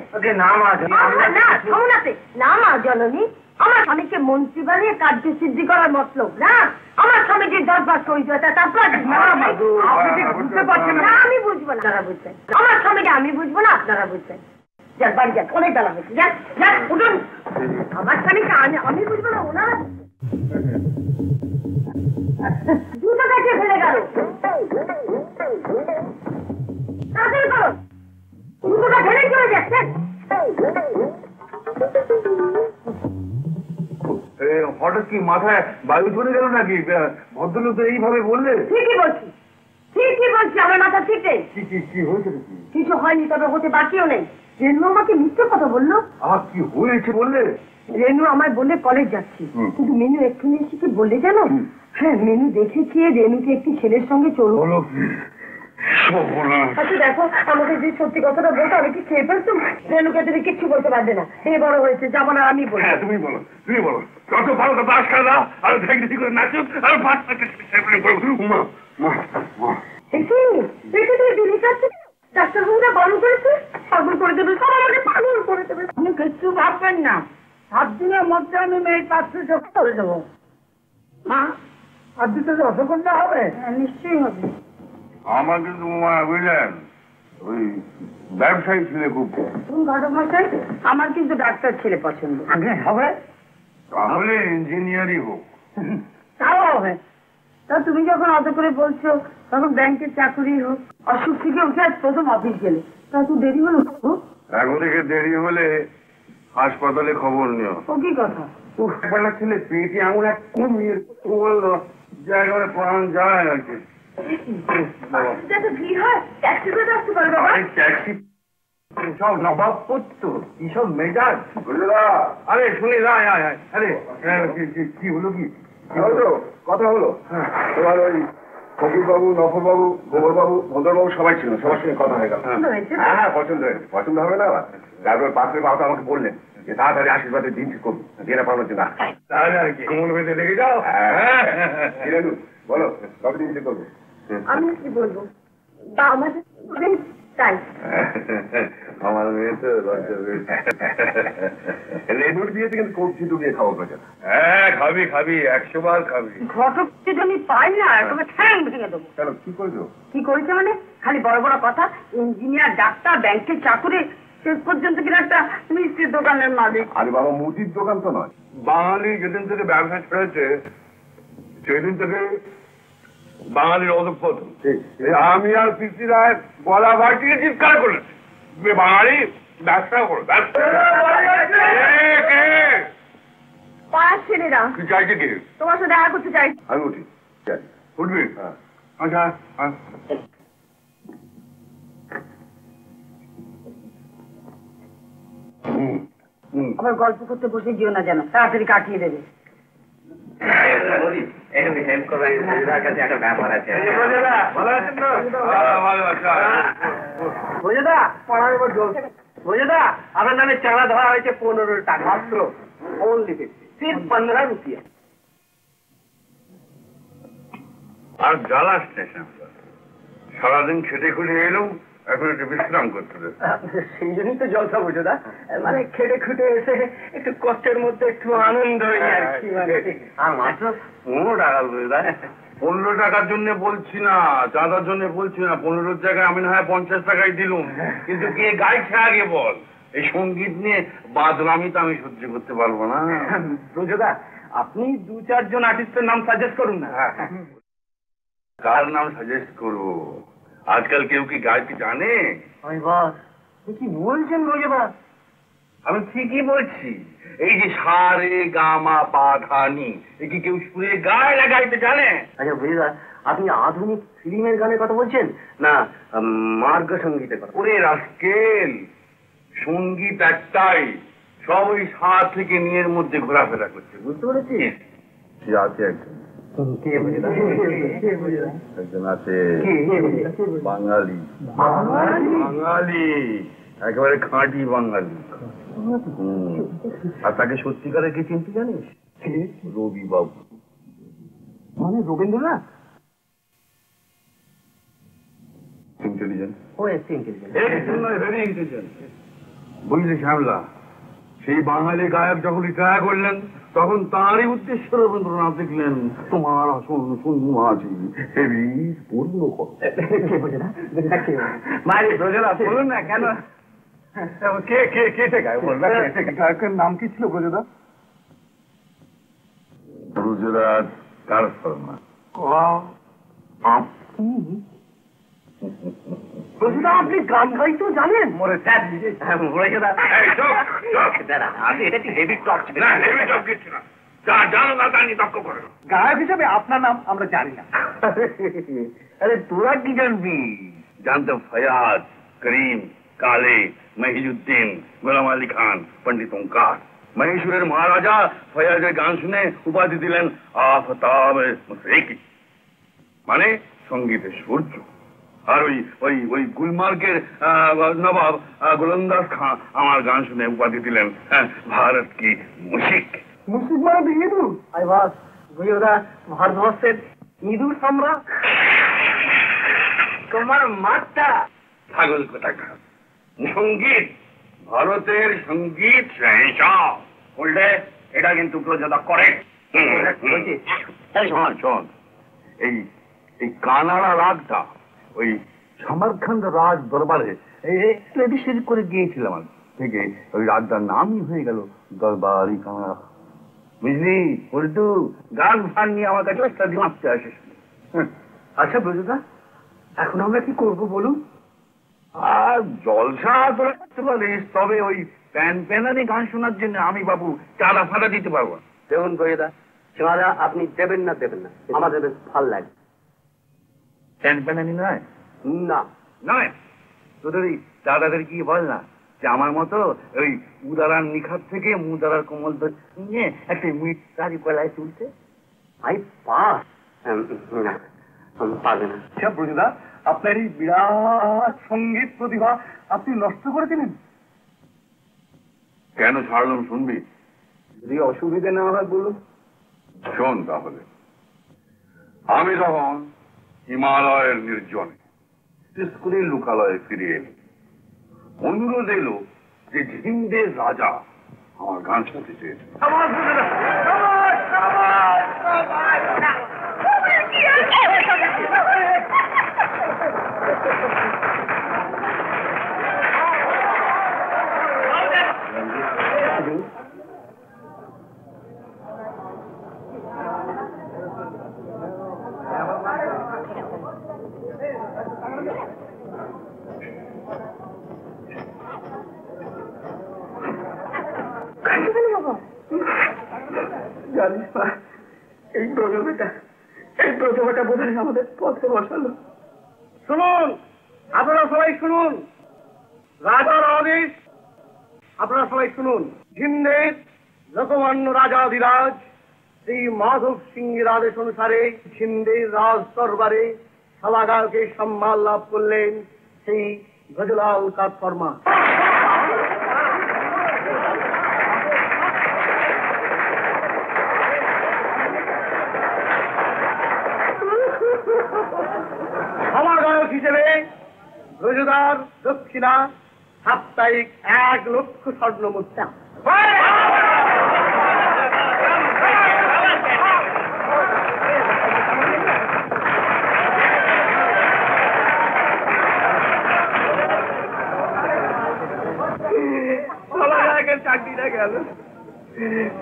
না মা জননী, আমার স্বামীকে মন্ত্রী বানিয়ে কার্য সিদ্ধি করার মতলব না। আমার স্বামী যে 10 বার শহীদ হয়েছে তারপর বুঝতে পারছেন না? আমি বুঝবো না, আপনারা বুঝছেন। আমার স্বামীকে আমি বুঝবো না, আপনারা বুঝছেন। যাক বাড়ি যাক, অনেক বেলা হয়েছে, যাক যাক উঠুন। আমার স্বামীকে আমি বুঝবো না, ওনারা জুতো কাছে ফেলে গেল। তাড়াতাড়ি করো, জুতোটা ফেলে চলে যাচ্ছেন। হঠাৎ কি মাথায় বায়ু চলে গেল নাকি? ভদ্রলোক তো এইভাবে বললে। ঠিকই বলছি, আমার মাথা ঠিক নেই। কি হয়েছে? কিছু হয়নি, তবে হতে বাকিও নেই। রেনু আমাকে মিথ্যে কথা বললো। আমার কি হয়েছে বললে? রেনু আমায় বললে কলেজ যাচ্ছি, কিন্তু মেনু এক্ষুনি এসে কি বললে জানো? হ্যাঁ, মেনু দেখেছি রেনুকে একটি ছেলের সঙ্গে চলুন। আচ্ছা দেখো, আমাকে যে সত্যি কথাটা বলতো আমি কি খেয়ে ফেলছো? রেনুকে তুমি কিচ্ছু বলতে পারবে না, এ বড় হয়েছে, যাবো না আমি বলবো। তুমি বলো যত ভালো কথা আশকা দাও, আর ভেঙে করে নাচুক, আর ডাক্তারবাবুরা বারণ করেছে, পাগল করে দেবে, সব আমাকে পাগল করে দেবে। আপনি কিচ্ছু ভাববেন না, 7 দিনের মধ্যে আমি মেয়ের পাত্র যোগ করে দেবো। মা, আর দিতে রসগোল্লা হবে? নিশ্চয়ই হবে। আমার কিন্তু বুঝলেন ওই ব্যবসায়ী ছেলে খুব। ঘটক মশাই, আমার কিন্তু ডাক্তার ছেলে পছন্দ। আগে হবে, তাহলে ইঞ্জিনিয়ারই হোক। তাও হবে। তা তুমি যখন অত করে বলছো, তখন ব্যাংকের চাকরি হোক। অসুখ থেকে উঠে আজ প্রথম অফিস গেলে, তা তো দেরি হলো। এখন থেকে দেরি হলে হাসপাতালে খবর নিও। ও কি কথা? বেলা ছেলে পেটে এমন এক কমিয়ে বললো যে একেবারে প্রাণ যায় আর কি। ভিড় হয়, ট্যাক্সি করে আসতে পারবে বাবা? ট্যাক্সি সব নবাব পড়তো, কিসব মেজাজ। আরে শুনি, আরে কি হলো? কি কথা হলো? তোমার ওই ফকির বাবু, নফর বাবু, গোবর বাবু, ভদ্র বাবু সবাই ছিল, সবার সঙ্গে কথা হয়ে গেল। হ্যাঁ, পছন্দ হবে না। তারপর পাশের বাবু আমাকে বললেন যে তাড়াতাড়ি আশীর্বাদের দিন ঠিক করবো, দিয়ে পারবো না। তাহলে আর কি মন বেঁধে লেগে যাও। বলো কবে দিন ঠিক করবো? আমি কি বলবো, আমাদের তাই আমার মেয়ে তো রেনুর বিয়েতে কিন্তু কবজি ডুবিয়ে খাবো প্রচার। হ্যাঁ, খাবি 100 বার খাবি। ঘটক যদি আমি পাই না, তোমাকে ঠ্যাং ভেঙে দেবো। কেন, কি করেছো? কি করেছে মানে? খালি বড় বড় কথা, ইঞ্জিনিয়ার, ডাক্তার, ব্যাংকের চাকুরি, শেষ পর্যন্ত কিনা একটা মিষ্টির দোকানের মালিক। আরে বাবা, মুদির দোকান তো নয়। বাঙালি যেদিন থেকে ব্যবসা ছেড়েছে সেদিন থেকে বাঙালির অধঃপতন। আমি আর পিসি রায় গলা ভাটিয়ে চিৎকার করেছি, বাঙালি ব্যবসা করো, ব্যবসা। পাড়ার ছেলেরা তুই চাইছে কি? তোমার সাথে দেখা করতে চাই। আমি উঠি, উঠবি? আচ্ছা, আমার গল্প করতে বসে যেও না, যেন তাড়াতাড়ি কাটিয়ে দেবে। একটা ব্যাপার আছে। ভালো আছেন তো? ভালো আছে। বোঝেদা, পড়ার উপর জল। বোঝেদা, আপনার নামে চাঁদা ধরা হয়েছে 15 টাকা মাত্র। ওনলি 50, সির্ফ 15 রুপিয়া। আর জ্বালাস না, সারাদিন খেটে খুটে এলাম, এখন একটু বিশ্রাম করতে দে। সেই জন্যই তো জলসা, বোঝেদা, মানে খেটে খুটে এসে একটু কষ্টের মধ্যে একটু আনন্দ হই আর কি। আর মাত্র 15 টাকা, বোঝেদা। 15 টাকার জন্য বলছি না, চাঁদার জন্য বলছি না। 15 জায়গায় আমি না হয় 50 টাকাই দিলুম, কিন্তু কে গাইছে আগে বল। এই সঙ্গীত নিয়ে বাদরামি তো আমি সহ্য করতে পারবো না। বোঝেদা, আপনি 2-4 জন আর্টিস্টের নাম সাজেস্ট করুন না। কার নাম সাজেস্ট করবো? আজকাল কেউ কি গাইতে জানে? কি বলছেন বোঝেদা? আমি ঠিকই বলছি। এই যে সারে গামা পা ধা নি, এ কি কেউ সুরে গায় না গাইতে জানে? আচ্ছা বোঝেদা, আপনি আধুনিক ফিল্মের গানের কথা বলছেন না মার্গ সঙ্গীতের কথা? ওরে রাস্কেল, সঙ্গীত একটাই, সব ওই সাত থেকে নিয়ের মধ্যে ঘোরাফেরা করছে, বুঝতে পেরেছিস? সে আছে একজন, একজন আছে বাঙালি, বাঙালি, একেবারে খাঁটি বাঙালি। আর তাকে সত্যিকারের কে চিনতে জানিস? রবি বাবু। মানে রবীন্দ্রনাথ? ইন্টেলিজেন্ট। ও এসে ইন্টেলিজেন্ট। Very intelligent. বুঝলি শ্যামলা, সেই বাঙালি গায়ক যখন রিটায়ার করলেন, তখন তাঁরই উদ্দেশ্যে রবীন্দ্রনাথ লিখলেন, তোমার আসন শূন্য আছে, হেবি পূর্ণ করো। কে বোঝে না? মারি ব্রজেদা, বলুন না কেন? কে কে কে গায় বলবে? গায়কের নাম কি ছিল ব্রজেদা? ব্রজরাজ কার শর্মা। ব্রজেদা, আপনি গান গাইতেও জানেন? মরে স্যার ব্রজেদা, এটা কি হেভি টক? না, হেভি টক কিছু না। যা জানো না তা নিয়ে তর্ক করো। গায়ক হিসেবে আপনার নাম আমরা জানি না। আরে তোরা কি জানবি? জানতো ফয়াজ, করিম, কালে, মহিজুদ্দিন, গোলাম আলী খান, পন্ডিত ওঙ্কার। মহীশূরের মহারাজা ফয়াজের গান শুনে উপাধি দিলেন আফতাব মুশরিকি, মানে সঙ্গীতের সূর্য। আর ওই ওই ওই গুলমার্গের নবাব গোলন্দাজ খান আমার গান শুনে উপাধি দিলেন ভারত কি মুশিক। মুশিক মানে ইঁদুর? আই বাস, বুঝিওদা, ভারতবর্ষের ইঁদুর সম্রাট তোমার মাঠটা। ছাগল কোথাকার। সঙ্গীত, ভারতের সঙ্গীত শহেনশাহ। উল্টে এটা কিন্তু প্রযোজনা করে। শোন শোন, এই এই কানাড়া রাগটা ওই সমরখন্দ রাজ দরবারে এডিশন করে গিয়েছিলাম আমি, থেকে ওই রাগটার নামই হয়ে গেল দরবারি কানাড়া। বুঝলি উল্টু, গান ফান নিয়ে আমার কাছে একটা দিমাগতে আসিস। আচ্ছা ব্রজেদা, এখন আমরা কি করবো বলুন? আর জলসা তোরা করতে পারিস, তবে ওই প্যান প্যানানি গান শোনার জন্য আমি বাবু চাঁদা ফাঁদা দিতে পারবো। দেখুন ব্রজেদা, চাঁদা আপনি দেবেন না দেবেন না, আমাদের বেশ ভাল লাগে। প্যান প্যানানি নয়? না নয়, তোদের ওই দাদাদের কি বল না যে আমার মতো ওই উদারার নিখাত থেকে মুদারার কোমল নিয়ে একটা মিটারি গলায় তুলতে। আই পাস না, পারবে না। আচ্ছা ব্রজদা, আপনার এই বিরাট সঙ্গীত প্রতিভা আপনি নষ্ট করে দিলেন কেন? ছাড়লাম শুনবি? যদি অসুবিধা না হয় বলুন। শোন তাহলে, আমি তখন হিমালয়ের নির্জনে স্কুলের লোকালয়ে ফিরে এলি। অনুরোধ এলো যে ঝিন্দের রাজা আমার গান শুনতে চেয়েছে। জানিস মা, এই প্রজবেটা বোধ হয় আমাদের পথে বসালো। শুনুন, আপনারা সবাই শুনুন, রাজার আদেশ আপনারা সবাই শুনুন। ঝিন্দের লোকমান্য রাজাধিরাজ শ্রী মাধব সিংহের আদেশ অনুসারে ঝিন্দের রাজ দরবারে সভাগায়কে সম্মান লাভ করলেন সেই ব্রজলাল কাঠফর্মা। সভাগায়ক হিসেবে ব্রজদার দক্ষিণা সাপ্তাহিক 1 লক্ষ স্বর্ণ মুদ্রা। সভাগায়কের চাকরিটা গেল,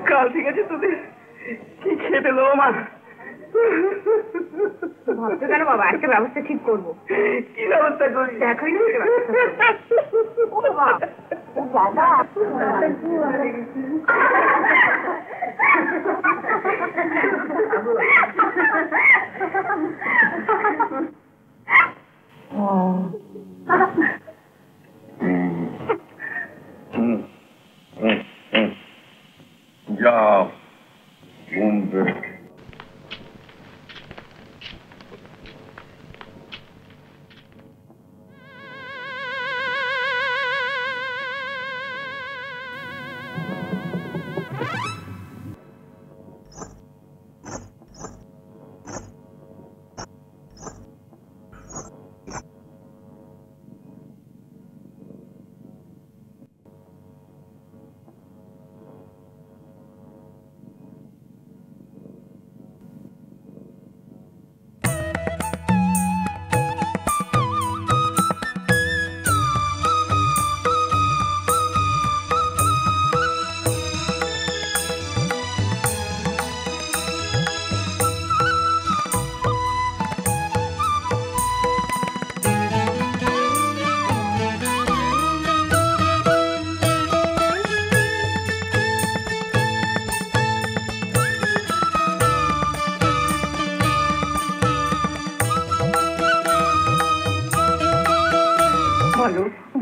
কাল ঠিক আছে তোদের কি খেতে দেবো মা? ভাবছো কেন বাবা, একটা ব্যবস্থা ঠিক করবো। কি ব্যবস্থা করি? দেখোই না বাবা, যাও ঘুমবে।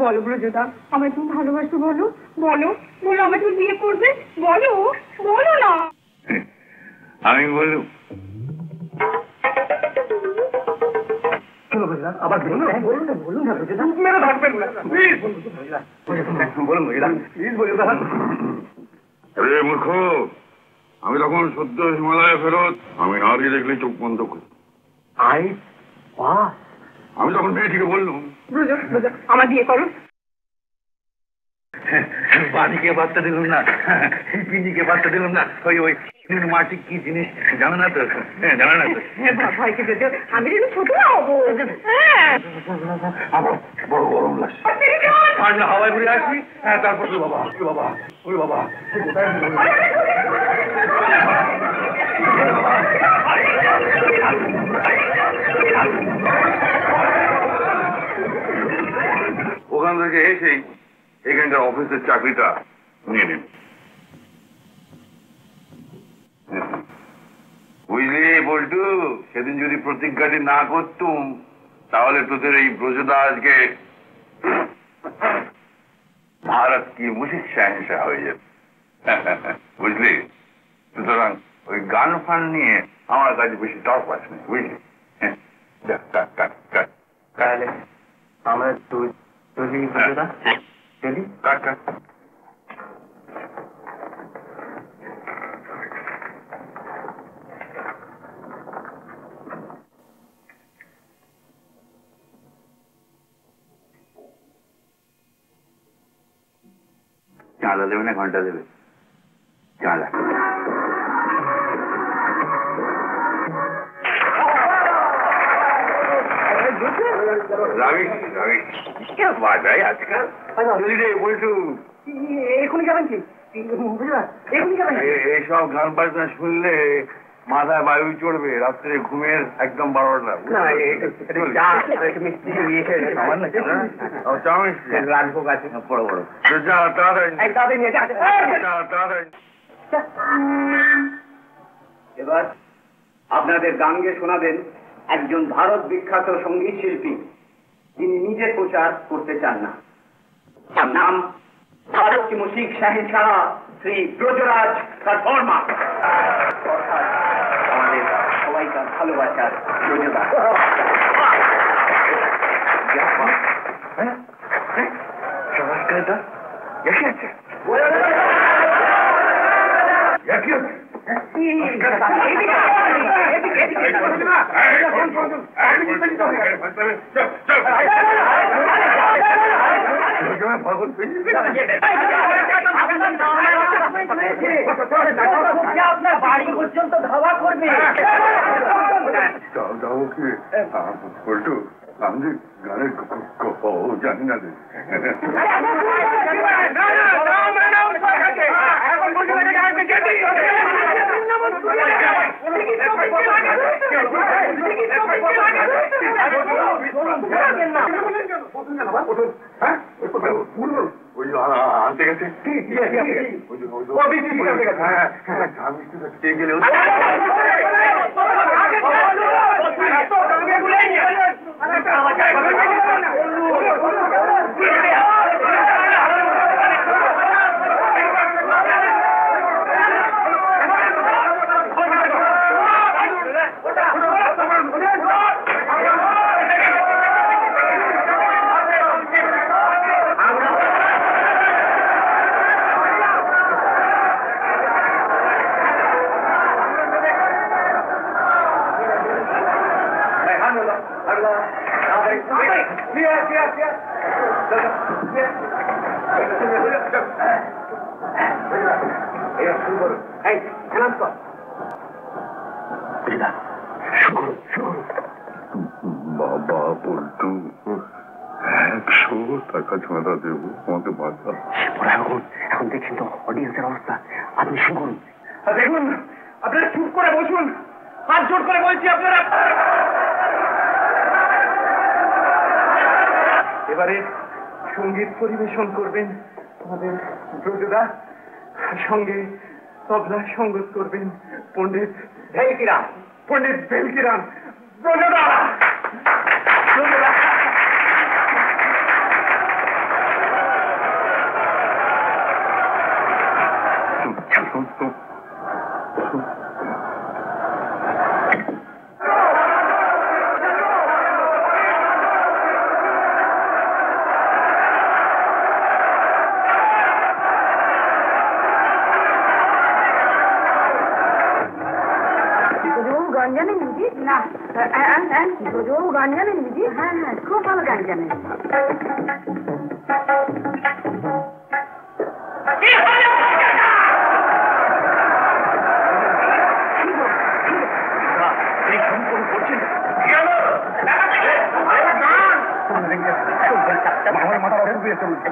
বলো ব্রজদা, আমায় তুমি ভালোবাসো, বলো বলো বলো, আমায় তুমি বিয়ে করবে, বলো বলো না। আমি বললু আবার বলুন না, বলুন না, বলুন না ব্রজদা, মেরে থাকবেন না প্লিজ। বলুন ব্রজদা, প্লিজ ব্রজদা। আরে মূর্খ, আমি তখন সদ্য হিমালয়ে ফেরত, আমি নারী দেখলে চোখ বন্ধ করি। আমি তখন মেয়েটিকে বললুম, ব্রজদা আমার বিয়ে করো। বাড়িকে বার্তা দিলাম না, পিনিকে বার্তা দিলাম না, ওই মাটি কি জিনিস জানে না তো, জানে না তো। ভয়কে যদি আমি যদি ছোট হবো, আমার বড় গরম লাগছে, ঠান্ডা হাওয়ায় ঘুরে আসবি, তারপর বাবা বাবা ওই বাবা ওখান থেকে এসেই এখানকার অফিসের চাকরিটা নিয়ে নিন। বুঝলি বল্টু, সেদিন যদি প্রতিজ্ঞাটি না করতুম তাহলে তোদের এই ব্রজদা আজকে ভারত কি মুসিদ শাহেনশাহ হয়ে যেত। বুঝলি, সুতরাং ওই গান ফান নিয়ে আমার কাছে বেশি টক পাস নেই, বুঝলি। তাহলে আমরা চলি ব্রজদা, চলি। কাট কাট। চাঁদা দেবে না ঘন্টা দেবে? চাঁদা। বাজায় আজকাল বলছু এখনই যাবেন কি? এখনই যাবেন? এইসব গান বাজনা শুনলে মাথায় বায়ু চড়বে, রাত্রে ঘুমের একদম 12টা। রাজভোগ আছে বড় বড়। তাড়াতাড়ি আপনাদের গান গেয়ে শোনাবেন একজন ভারত বিখ্যাত সঙ্গীত শিল্পী, যিনি নিজে প্রচার করতে চান না। তার নাম ভারত কি মুসিক শাহেনশাহ শ্রী ব্রজরাজ শর্মা, আমাদের সবাইকার ভালোবাসার ব্রজরাজ। আপনার বাড়ি পর্যন্ত ধাওয়া করবে। পল্টু, আমি যে গানের জানি না রে। ওই আনতে গেছে গেলে বাবা পল্টু, 100 টাকা চাঁদা দেবো, আমাকে বাঁচা। এখন দেখছেন তো অডিয়েন্সের অবস্থা, আপনি শুনুন। দেখুন, আপনারা চুপ করে বসুন, হাত জোর করে বলছি আপনারা। এবারে সঙ্গীত পরিবেশন করবেন আমাদের ব্রজদা, সঙ্গে তবলা সঙ্গত করবেন পণ্ডিত ভেলকিরাম। পণ্ডিত ভেলকিরাম, ব্রজদা। গান জানেন দিদি? না, গান জানেন দিদি? হ্যাঁ হ্যাঁ, খুব ভালো গান জানেন। আমার মাথা অসুখ হয়ে চলছে।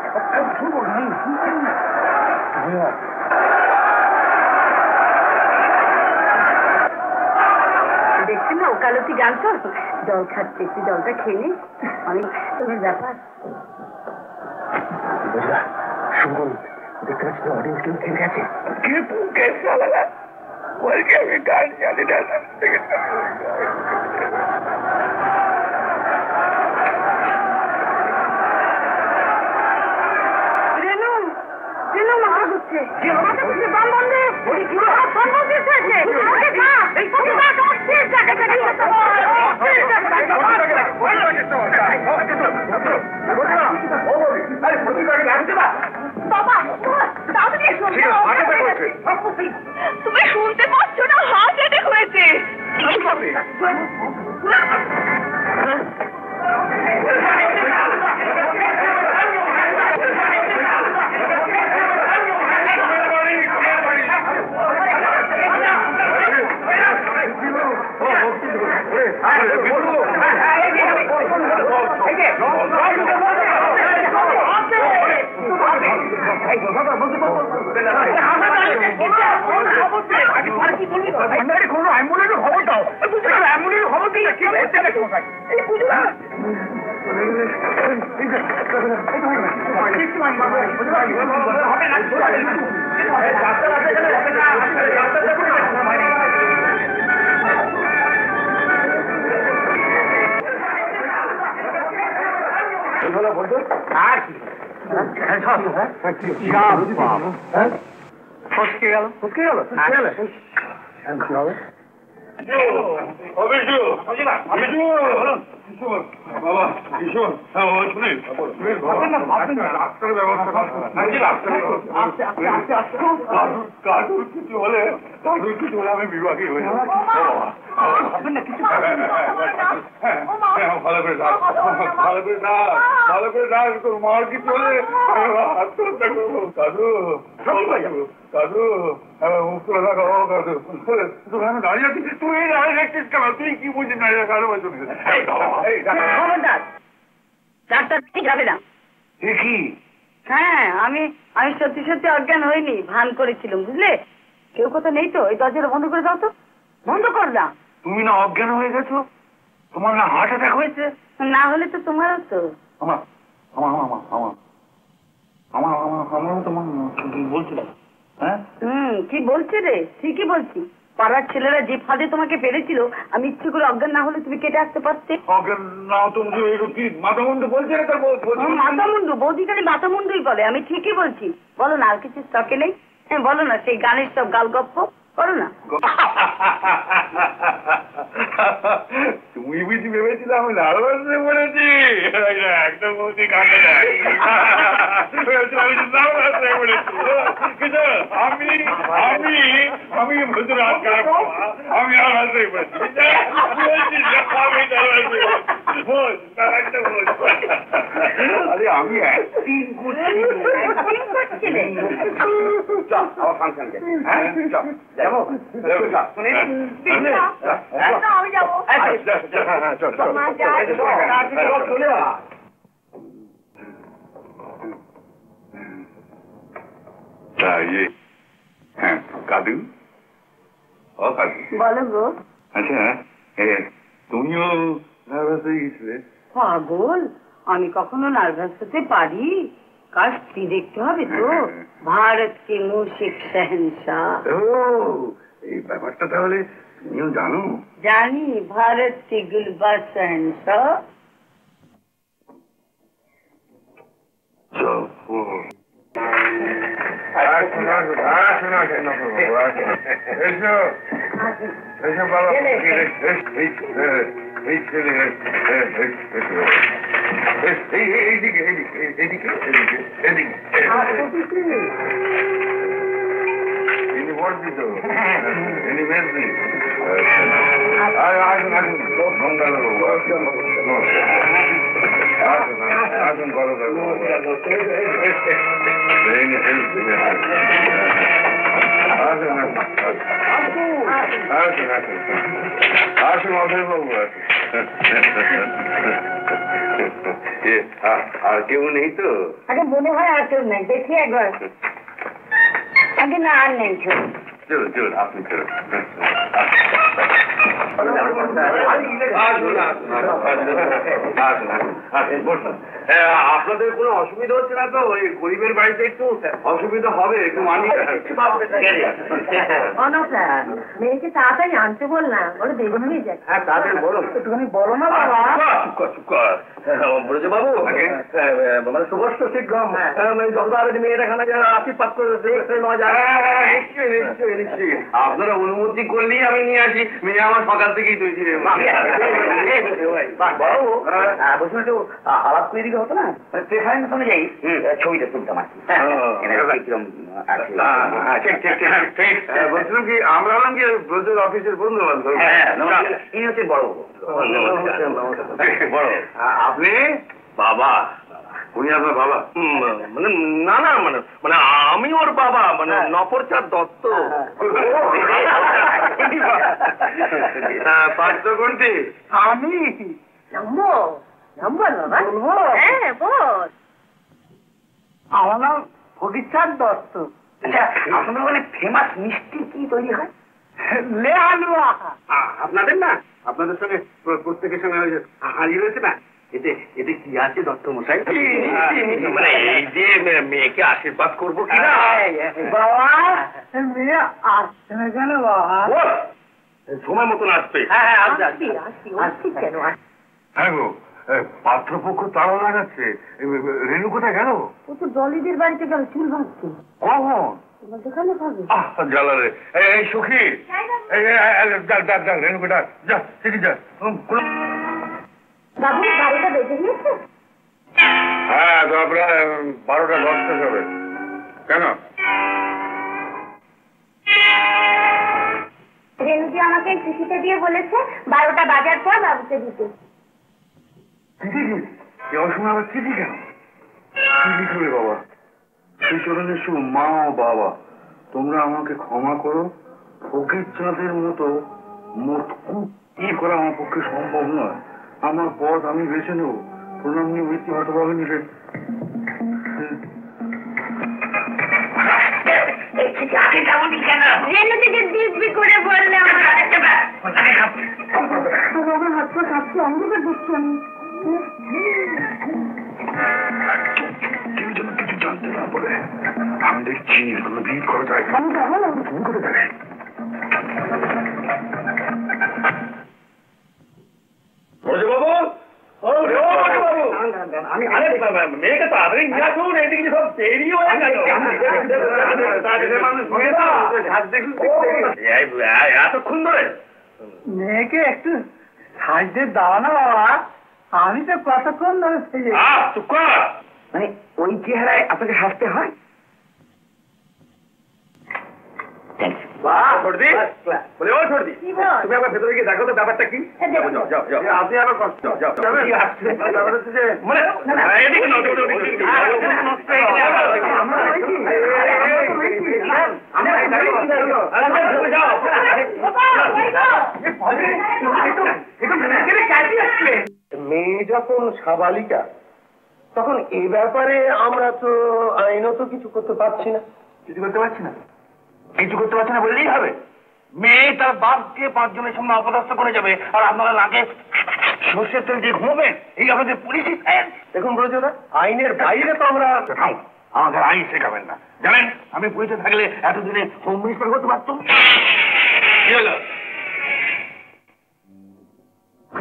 দেখছেন না ওকালতি গান তো, জল খাচ্ছে, একটু জলটা খেয়ে নে, অনেক তোর ব্যাপার। শুনুন, দেখতে পাচ্ছি অডিয়েন্স কেউ থেমে আছে। আমি গান জানি না। তুমি শুনতে পাচ্ছ না? হার্ট অ্যাটাক হয়েছে। ফসকে গেল কি হবে? বাবা কিশোর শুনে ডাক্তারের ব্যবস্থা কাজুর কিছু হলে আমি বিভাগী হয়ে যাবো। ভালো করে ভালো করে ডাক তোর মার কিছু হলে আত্মহত্যা করবো। কাজু কাজু মুখ তুলে থাকো কাজু আমি দাঁড়িয়ে আছি তুই দাঁড়িয়ে দেখছিস কেন? তুই কি বুঝিস না কারো ডাক্তার ঠিক হবে না। দেখি হ্যাঁ আমি সত্যি সত্যি অজ্ঞান হইনি, ভান করেছিলাম বুঝলে। কেউ কথা নেই তো? এই দরজাটা বন্ধ করে দাও তো। বন্ধ কর না। তুমি না অজ্ঞান হয়ে গেছো? তোমার না হার্ট অ্যাটাক হয়েছে? না হলে তো তোমারও তো। আমার আমার আমার আমার আমার আমার তোমার কি বলছিল? হ্যাঁ কি বলছে রে? ঠিকই বলছি। পাড়ার ছেলেরা যে ফাঁদে তোমাকে পেরেছিল, আমি ইচ্ছে করে অজ্ঞান না হলে তুমি কেটে আসতে পারতে। অজ্ঞান না তুমি কি মাথামুন্ডু বলছে না? তার মাথামুন্ডু বৌদি খালি মাথামুন্ডুই বলে। আমি ঠিকই বলছি। বলো না আর কিছু স্টকে নেই? হ্যাঁ বলো না, সেই গানের সব গাল গপ্প করো না। তুমি বুঝি ভেবেছিলে আমি নার্ভাস হয়ে পড়েছি? একটা বলছি কাঁদে না আমি আমি আমি ভেতরে আমি নার্ভাস হয়ে পড়েছি। আরে আমি অ্যাক্টিং করছি। আবার ফাংশন যাবো আমি যাবো। হ্যাঁ কাদু ও কাদু বলো গো। আচ্ছা তুমিও নার্ভাস হয়ে গেছিলে? পাগল, আমি কখনো নার্ভাস হতে পারি? কাজটি দেখতে হবে তো। ভারত কে মুশিক শহনশাহ। ও এই ব্যাপারটা তাহলে তুমিও জানো? জানি, ভারত কে গুলবাজ শহনশাহ। এইদিকে এইদিকে এদিকে এদিকে এদিকে আসুন করো আসুন অধীর বাবু আর কেউ নেই তো? আগে মনে হয় আর কেউ নেই, দেখি একবার। আগে না আর নেই। চলুন চলুন আপনি চলুন। আপনাদের কোনো অসুবিধা হচ্ছে না তো? ওই গরিবের বাড়িতে একটু অসুবিধা হবে, একটু মানি। মেয়েকে তাড়াতাড়ি আনতে বল না, বলে দেরি হয়ে যায়। হ্যাঁ তাদের বলো, একটুখানি বলো না বাবা। ব্রজবাবু মানে সুবস্ত শীঘ্রম যত আগে মেয়েটা খানা আশীর্বাদ করে নিশ্চয়ই নিশ্চয়ই নিশ্চয়ই আপনারা অনুমতি করলেই আমি নিয়ে আসি। মেয়ে আমার সকাল থেকেই তৈরি। বলছি একটু আলাপ করে দিকে হতো না? সেখানে শোনা যাই ছবিটা তুলতাম আর কি। বলছিলাম কি আমরা হলাম কি ব্রজের অফিসের বন্ধু বান্ধব। ইনি হচ্ছে বড় বড়। আপনি বাবা? উনি আপনার বাবা? মানে না না মানে মানে আমি ওর বাবা, মানে নফরচাঁদ দত্ত। পার্থকণ্ঠী আমি বল বাবা। হ্যাঁ বল। আমার নাম ফটিকচাঁদ দত্ত। আপনার মানে ফেমাস মিষ্টি কি তৈরি হয়? লে হালুয়া। আপনাদের না আপনাদের সঙ্গে প্রত্যেকের সঙ্গে হাজির হয়েছে না? এতে এতে কি আছে দত্ত মশাই? মানে এই যে মেয়েকে আশীর্বাদ করবো কিনা। বাবা মেয়ে আসছে না কেন বাবা? সময় মতন আসবে। আসছি কেন? হ্যাঁ গো পাত্রপক্ষ তাড়া লাগাচ্ছে। রেণু কোথায় গেল? ও তো ডলিদের বাড়িতে গেল চুল ভাবছে। কখন? তোমার দোকানে পাবে। জ্বালারে। এই সখী, ডাক রেণুকে ডাক, যা ঠিক যা। বাবু 12টা বেজে গিয়েছে। হ্যাঁ, প্রায় 12টা 10 হবে। কেন? রেণুজি আমাকে চিঠিতে দিয়ে বলেছে 12টা বাজার পর বাবুকে দিতে। চিঠি কি? এ অসময় আবার চিঠি কেন? কি লিখবে বাবা? সেই চরণে শু, মা ও বাবা, তোমরা আমাকে ক্ষমা করো। ফকির চাঁদের মতো মতকু কি করা আমার পক্ষে সম্ভব নয়। আমার পথ আমি বেছে নেব। প্রণাম নিয়ে মৃত্যু হতে পারবে নিলে। রেণুজিকে দিব্যি করে বললে আমার হাত পা কাঁপছে, অন্ধকার দেখছি আমি। কেউ যেন কিছু জানতে না পারে। আমি দেখছি কোনো ভিড় করা যায়। আমি যাবো না। তুমি করে যাবে? মেয়েকে তাড়াতাড়ি নিয়ে আসুন, এদিকে সব দেরি হয়ে গেল। এতক্ষণ ধরে মেয়েকে একটু সাজতে দাও না বাবা, আমি তো কতক্ষণ ধরে মানে ওই চেহারায় আপনাকে হাসতে হয়? তুমি একবার ভেতরে গিয়ে দেখো তো ব্যাপারটা কি। আপনি আবার কষ্ট মেয়ে যখন সাবালিকা তখন এ ব্যাপারে আমরা তো আইনত কিছু করতে পারছি না। কিছু করতে পারছি না? কিছু করতে পারছি না বললেই হবে? মেয়ে তার বাপকে 5 জনের সামনে অপদস্থ করে যাবে আর আপনারা নাকে সর্ষের তেল দিয়ে ঘুমবেন? এই আমাদের পুলিশ। দেখুন বলেছে না, আইনের বাইরে তো আমরা। আমাদের আইন শেখাবেন না, জানেন? আমি পুলিশে থাকলে এতদিনে হোম মিনিস্টার করতে পারতাম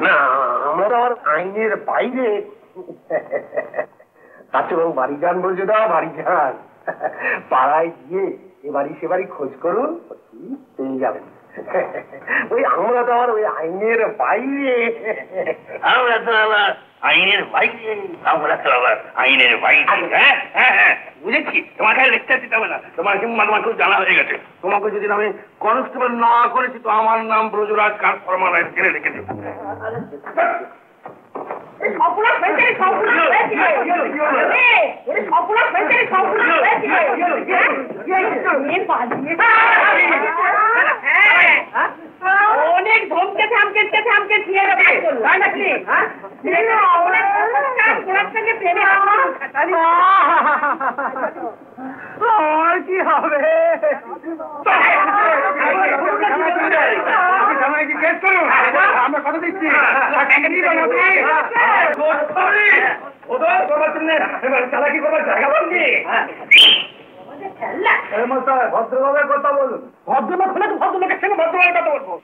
না। আমরা তো আইনের বাইরে। আচ্ছা এবং বাড়ি যান বলছে না, বাড়ি যান, পাড়ায় গিয়ে এ বাড়ি সে বাড়ি খোঁজ করুন, পেয়ে যাবেন। ওই আমরা তো আবার ওই আইনের বাইরে। আমরা তো আবার আইনের বাইরে। আমরা তো আবার আইনের বাইরে। হ্যাঁ হ্যাঁ হ্যাঁ, বুঝেছি। তোমাকে লেকচার দিতে হবে না, তোমার তোমাকে জানা হয়ে গেছে। তোমাকে যদি আমি কনস্টেবল না করেছি তো আমার নাম ব্রজরাজ কার ফরমালায় জেনে রেখেছি। অনেক ধমকে থামকে দিয়ে আর কি হবে? আমরা কথা দিচ্ছি। চালাকি করবার জায়গা বলছি। ভদ্রভাবে কথা বলুন। ভদ্রলোক হলে তো ভদ্রলোকের সঙ্গে ভদ্রভাবে কথা বলবো।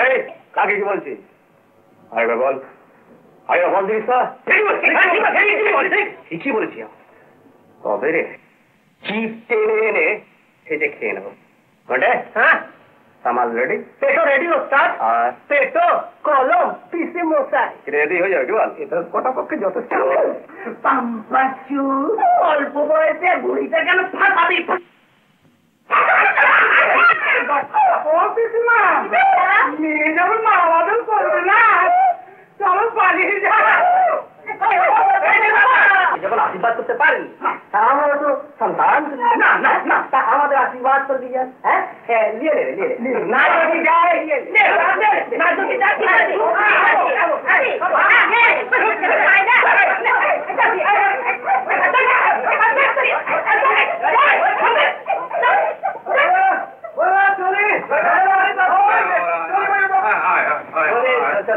এই কাকে কি বলছি? আরেকবার বল। আরেকবার বল দিস। ঠিকই বলেছি। তবে রে চিপ টেনে এনে সেটে খেয়ে নেবো। হ্যাঁ, সামাল রেডি? পেটো রেডি ওস্তাদ। আর পেটো কলম পিসি মশাই রেডি হয়ে যাবে। কি বল? এটা কটা পক্ষে যথেষ্ট। পাম্পাচু অল্প বয়সে বুড়িটা কেন ফাঁসাবি? মেয়ে যখন মা বাদল করবে না, চলো পালিয়ে যা। যখন আশীর্বাদ করতে পারেন তা আমরা তো সন্তান না না না, তা আমাদের আশীর্বাদ করে দিয়ে যান। হ্যাঁ নিয়ে নেবে না যদি যায় না যদি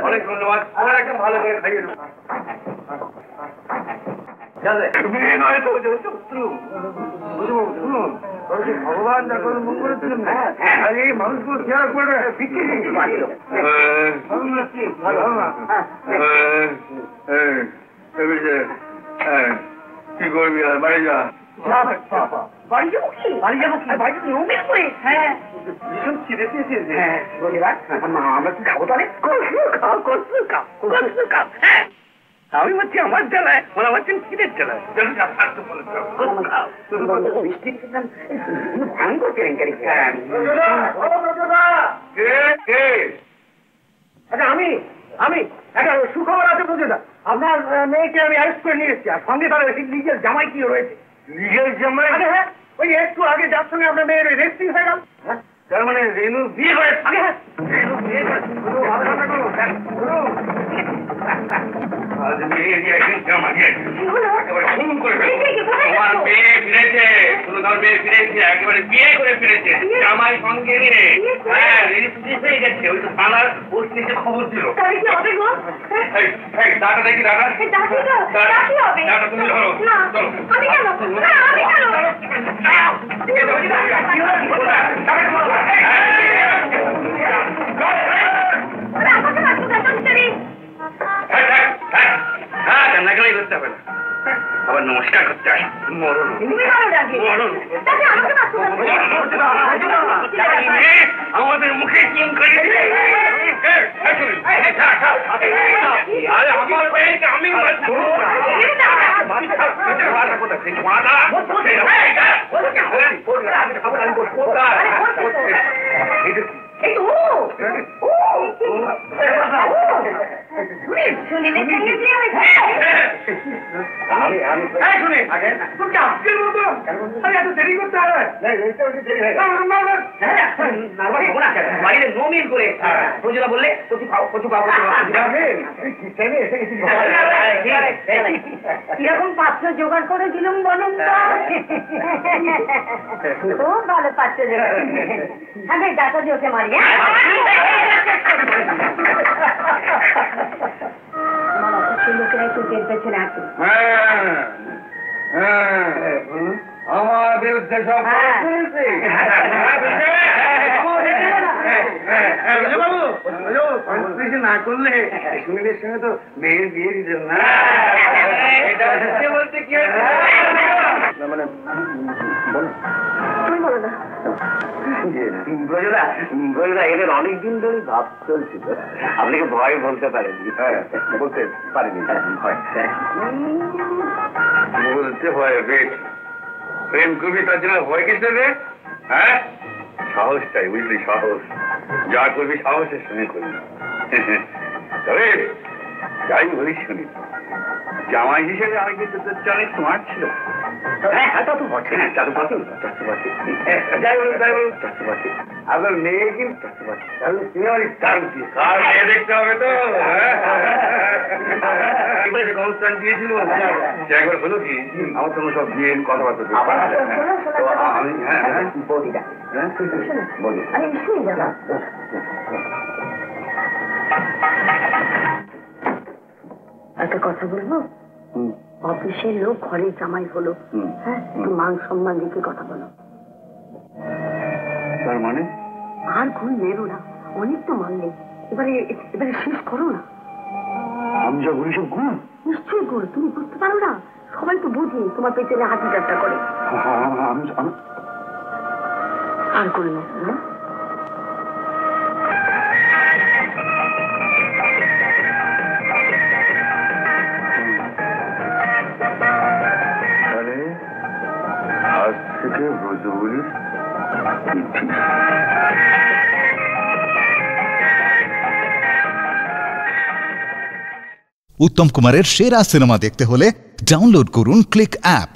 অনেক ধন্যবাদ। আমার একদম ভালো করে খাইয়ে দেবো। মেয়ে নয় তো শত্রু। ভগবান দেখো মঙ্গল ছিলেন না আর এই মানুষগুলো খেয়াল করে বিক্রি করতে পারছিল কি করবি আর বাড়ি যা বাড়ি যাবো কি বাড়ি যাবো কি বাড়ি যাবো নমিন করে হ্যাঁ ভীষণ খিদে পেয়েছে হ্যাঁ আমরা কি খাবো তাহলে খাও হ্যাঁ আমি বলছি আমার জ্বালায় ওরা বলছেন খিদের জ্বালায় বৃষ্টি ভয়ঙ্কর কেলেঙ্কারি আচ্ছা আমি একটা সুখবর আছে বুঝে না আপনার মেয়েকে আমি অ্যারেস্ট করে নিয়ে এসেছি আর সঙ্গে তার নিজের জামাই কি রয়েছে নিজের জামাই হ্যাঁ ওই একটু আগে যার সঙ্গে আপনার মেয়ের রেস্টিং হয়ে গেল তার মানে রেনু বিয়ে করে রেনু বিয়ে করে একেবারে বিয়ে করে ফিরেছে জামাই সঙ্গে নিয়ে হ্যাঁ হয়ে গেছে ওই তো থানার পোস্ট নিচে খবর ছিল দাদা দেখি দাদা দাদা তুমি ধরো কান্নাকালাই করতে হবে না আবার নমস্কার করতে হয় আমাদের মুখে চিন করে বাড়িতে নমিন করে প্রজলা বললে কচু খাও কিরকম পাত্র জোগাড় করে দিলাম বলুন খুব ভালো পাত্র জোগাড় আমি দাঁতা দিয়ে ওকে মারি আমার অফিসের লোকেরা একটু জেল পেছনে আছে আমার বিরুদ্ধে সব না করলে সুনীলের সঙ্গে তো মেয়ের বিয়ে দিতেন না বলতে কি মানে তুমি বলো না ব্রজদা এদের অনেকদিন ধরে ভাব চলছিল আপনাকে ভয় বলতে পারেনি বলতে পারেনি ভয় বলতে ভয় বেশ প্রেম করবি তার জন্য ভয় কিছু দেবে হ্যাঁ সাহস চাই বুঝলি সাহস যা করবি সাহসের সঙ্গে করবি তবে যাই বলিস শুনি জামাই হিসেবে আমি কিন্তু তোর অনেক স্মার্ট ছিল আপনার মেয়ে কিন্তু মেয়ে দেখতে হবে তো কনস্ট্যান্ট দিয়েছিল একবার হলো কি আমার সঙ্গে সব বিয়ে কথাবার্তা আমি একটা কথা বলবো অফিসের লোক ঘরে জামাই হলো হ্যাঁ মান সম্মান দিকে কথা বলো তার মানে আর ভুল মেরো না অনেক তো মান নেই এবারে শেষ করো না আমি যা বলি সব গুণ নিশ্চয়ই গুণ তুমি বুঝতে পারো না সবাই তো বুঝি তোমার পেছনে হাতি যাত্রা করে আর করে না আজ থেকে ব্রজবলির তিথি উত্তম কুমারের সেরা সিনেমা দেখতে হলে ডাউনলোড করুন ক্লিক অ্যাপ।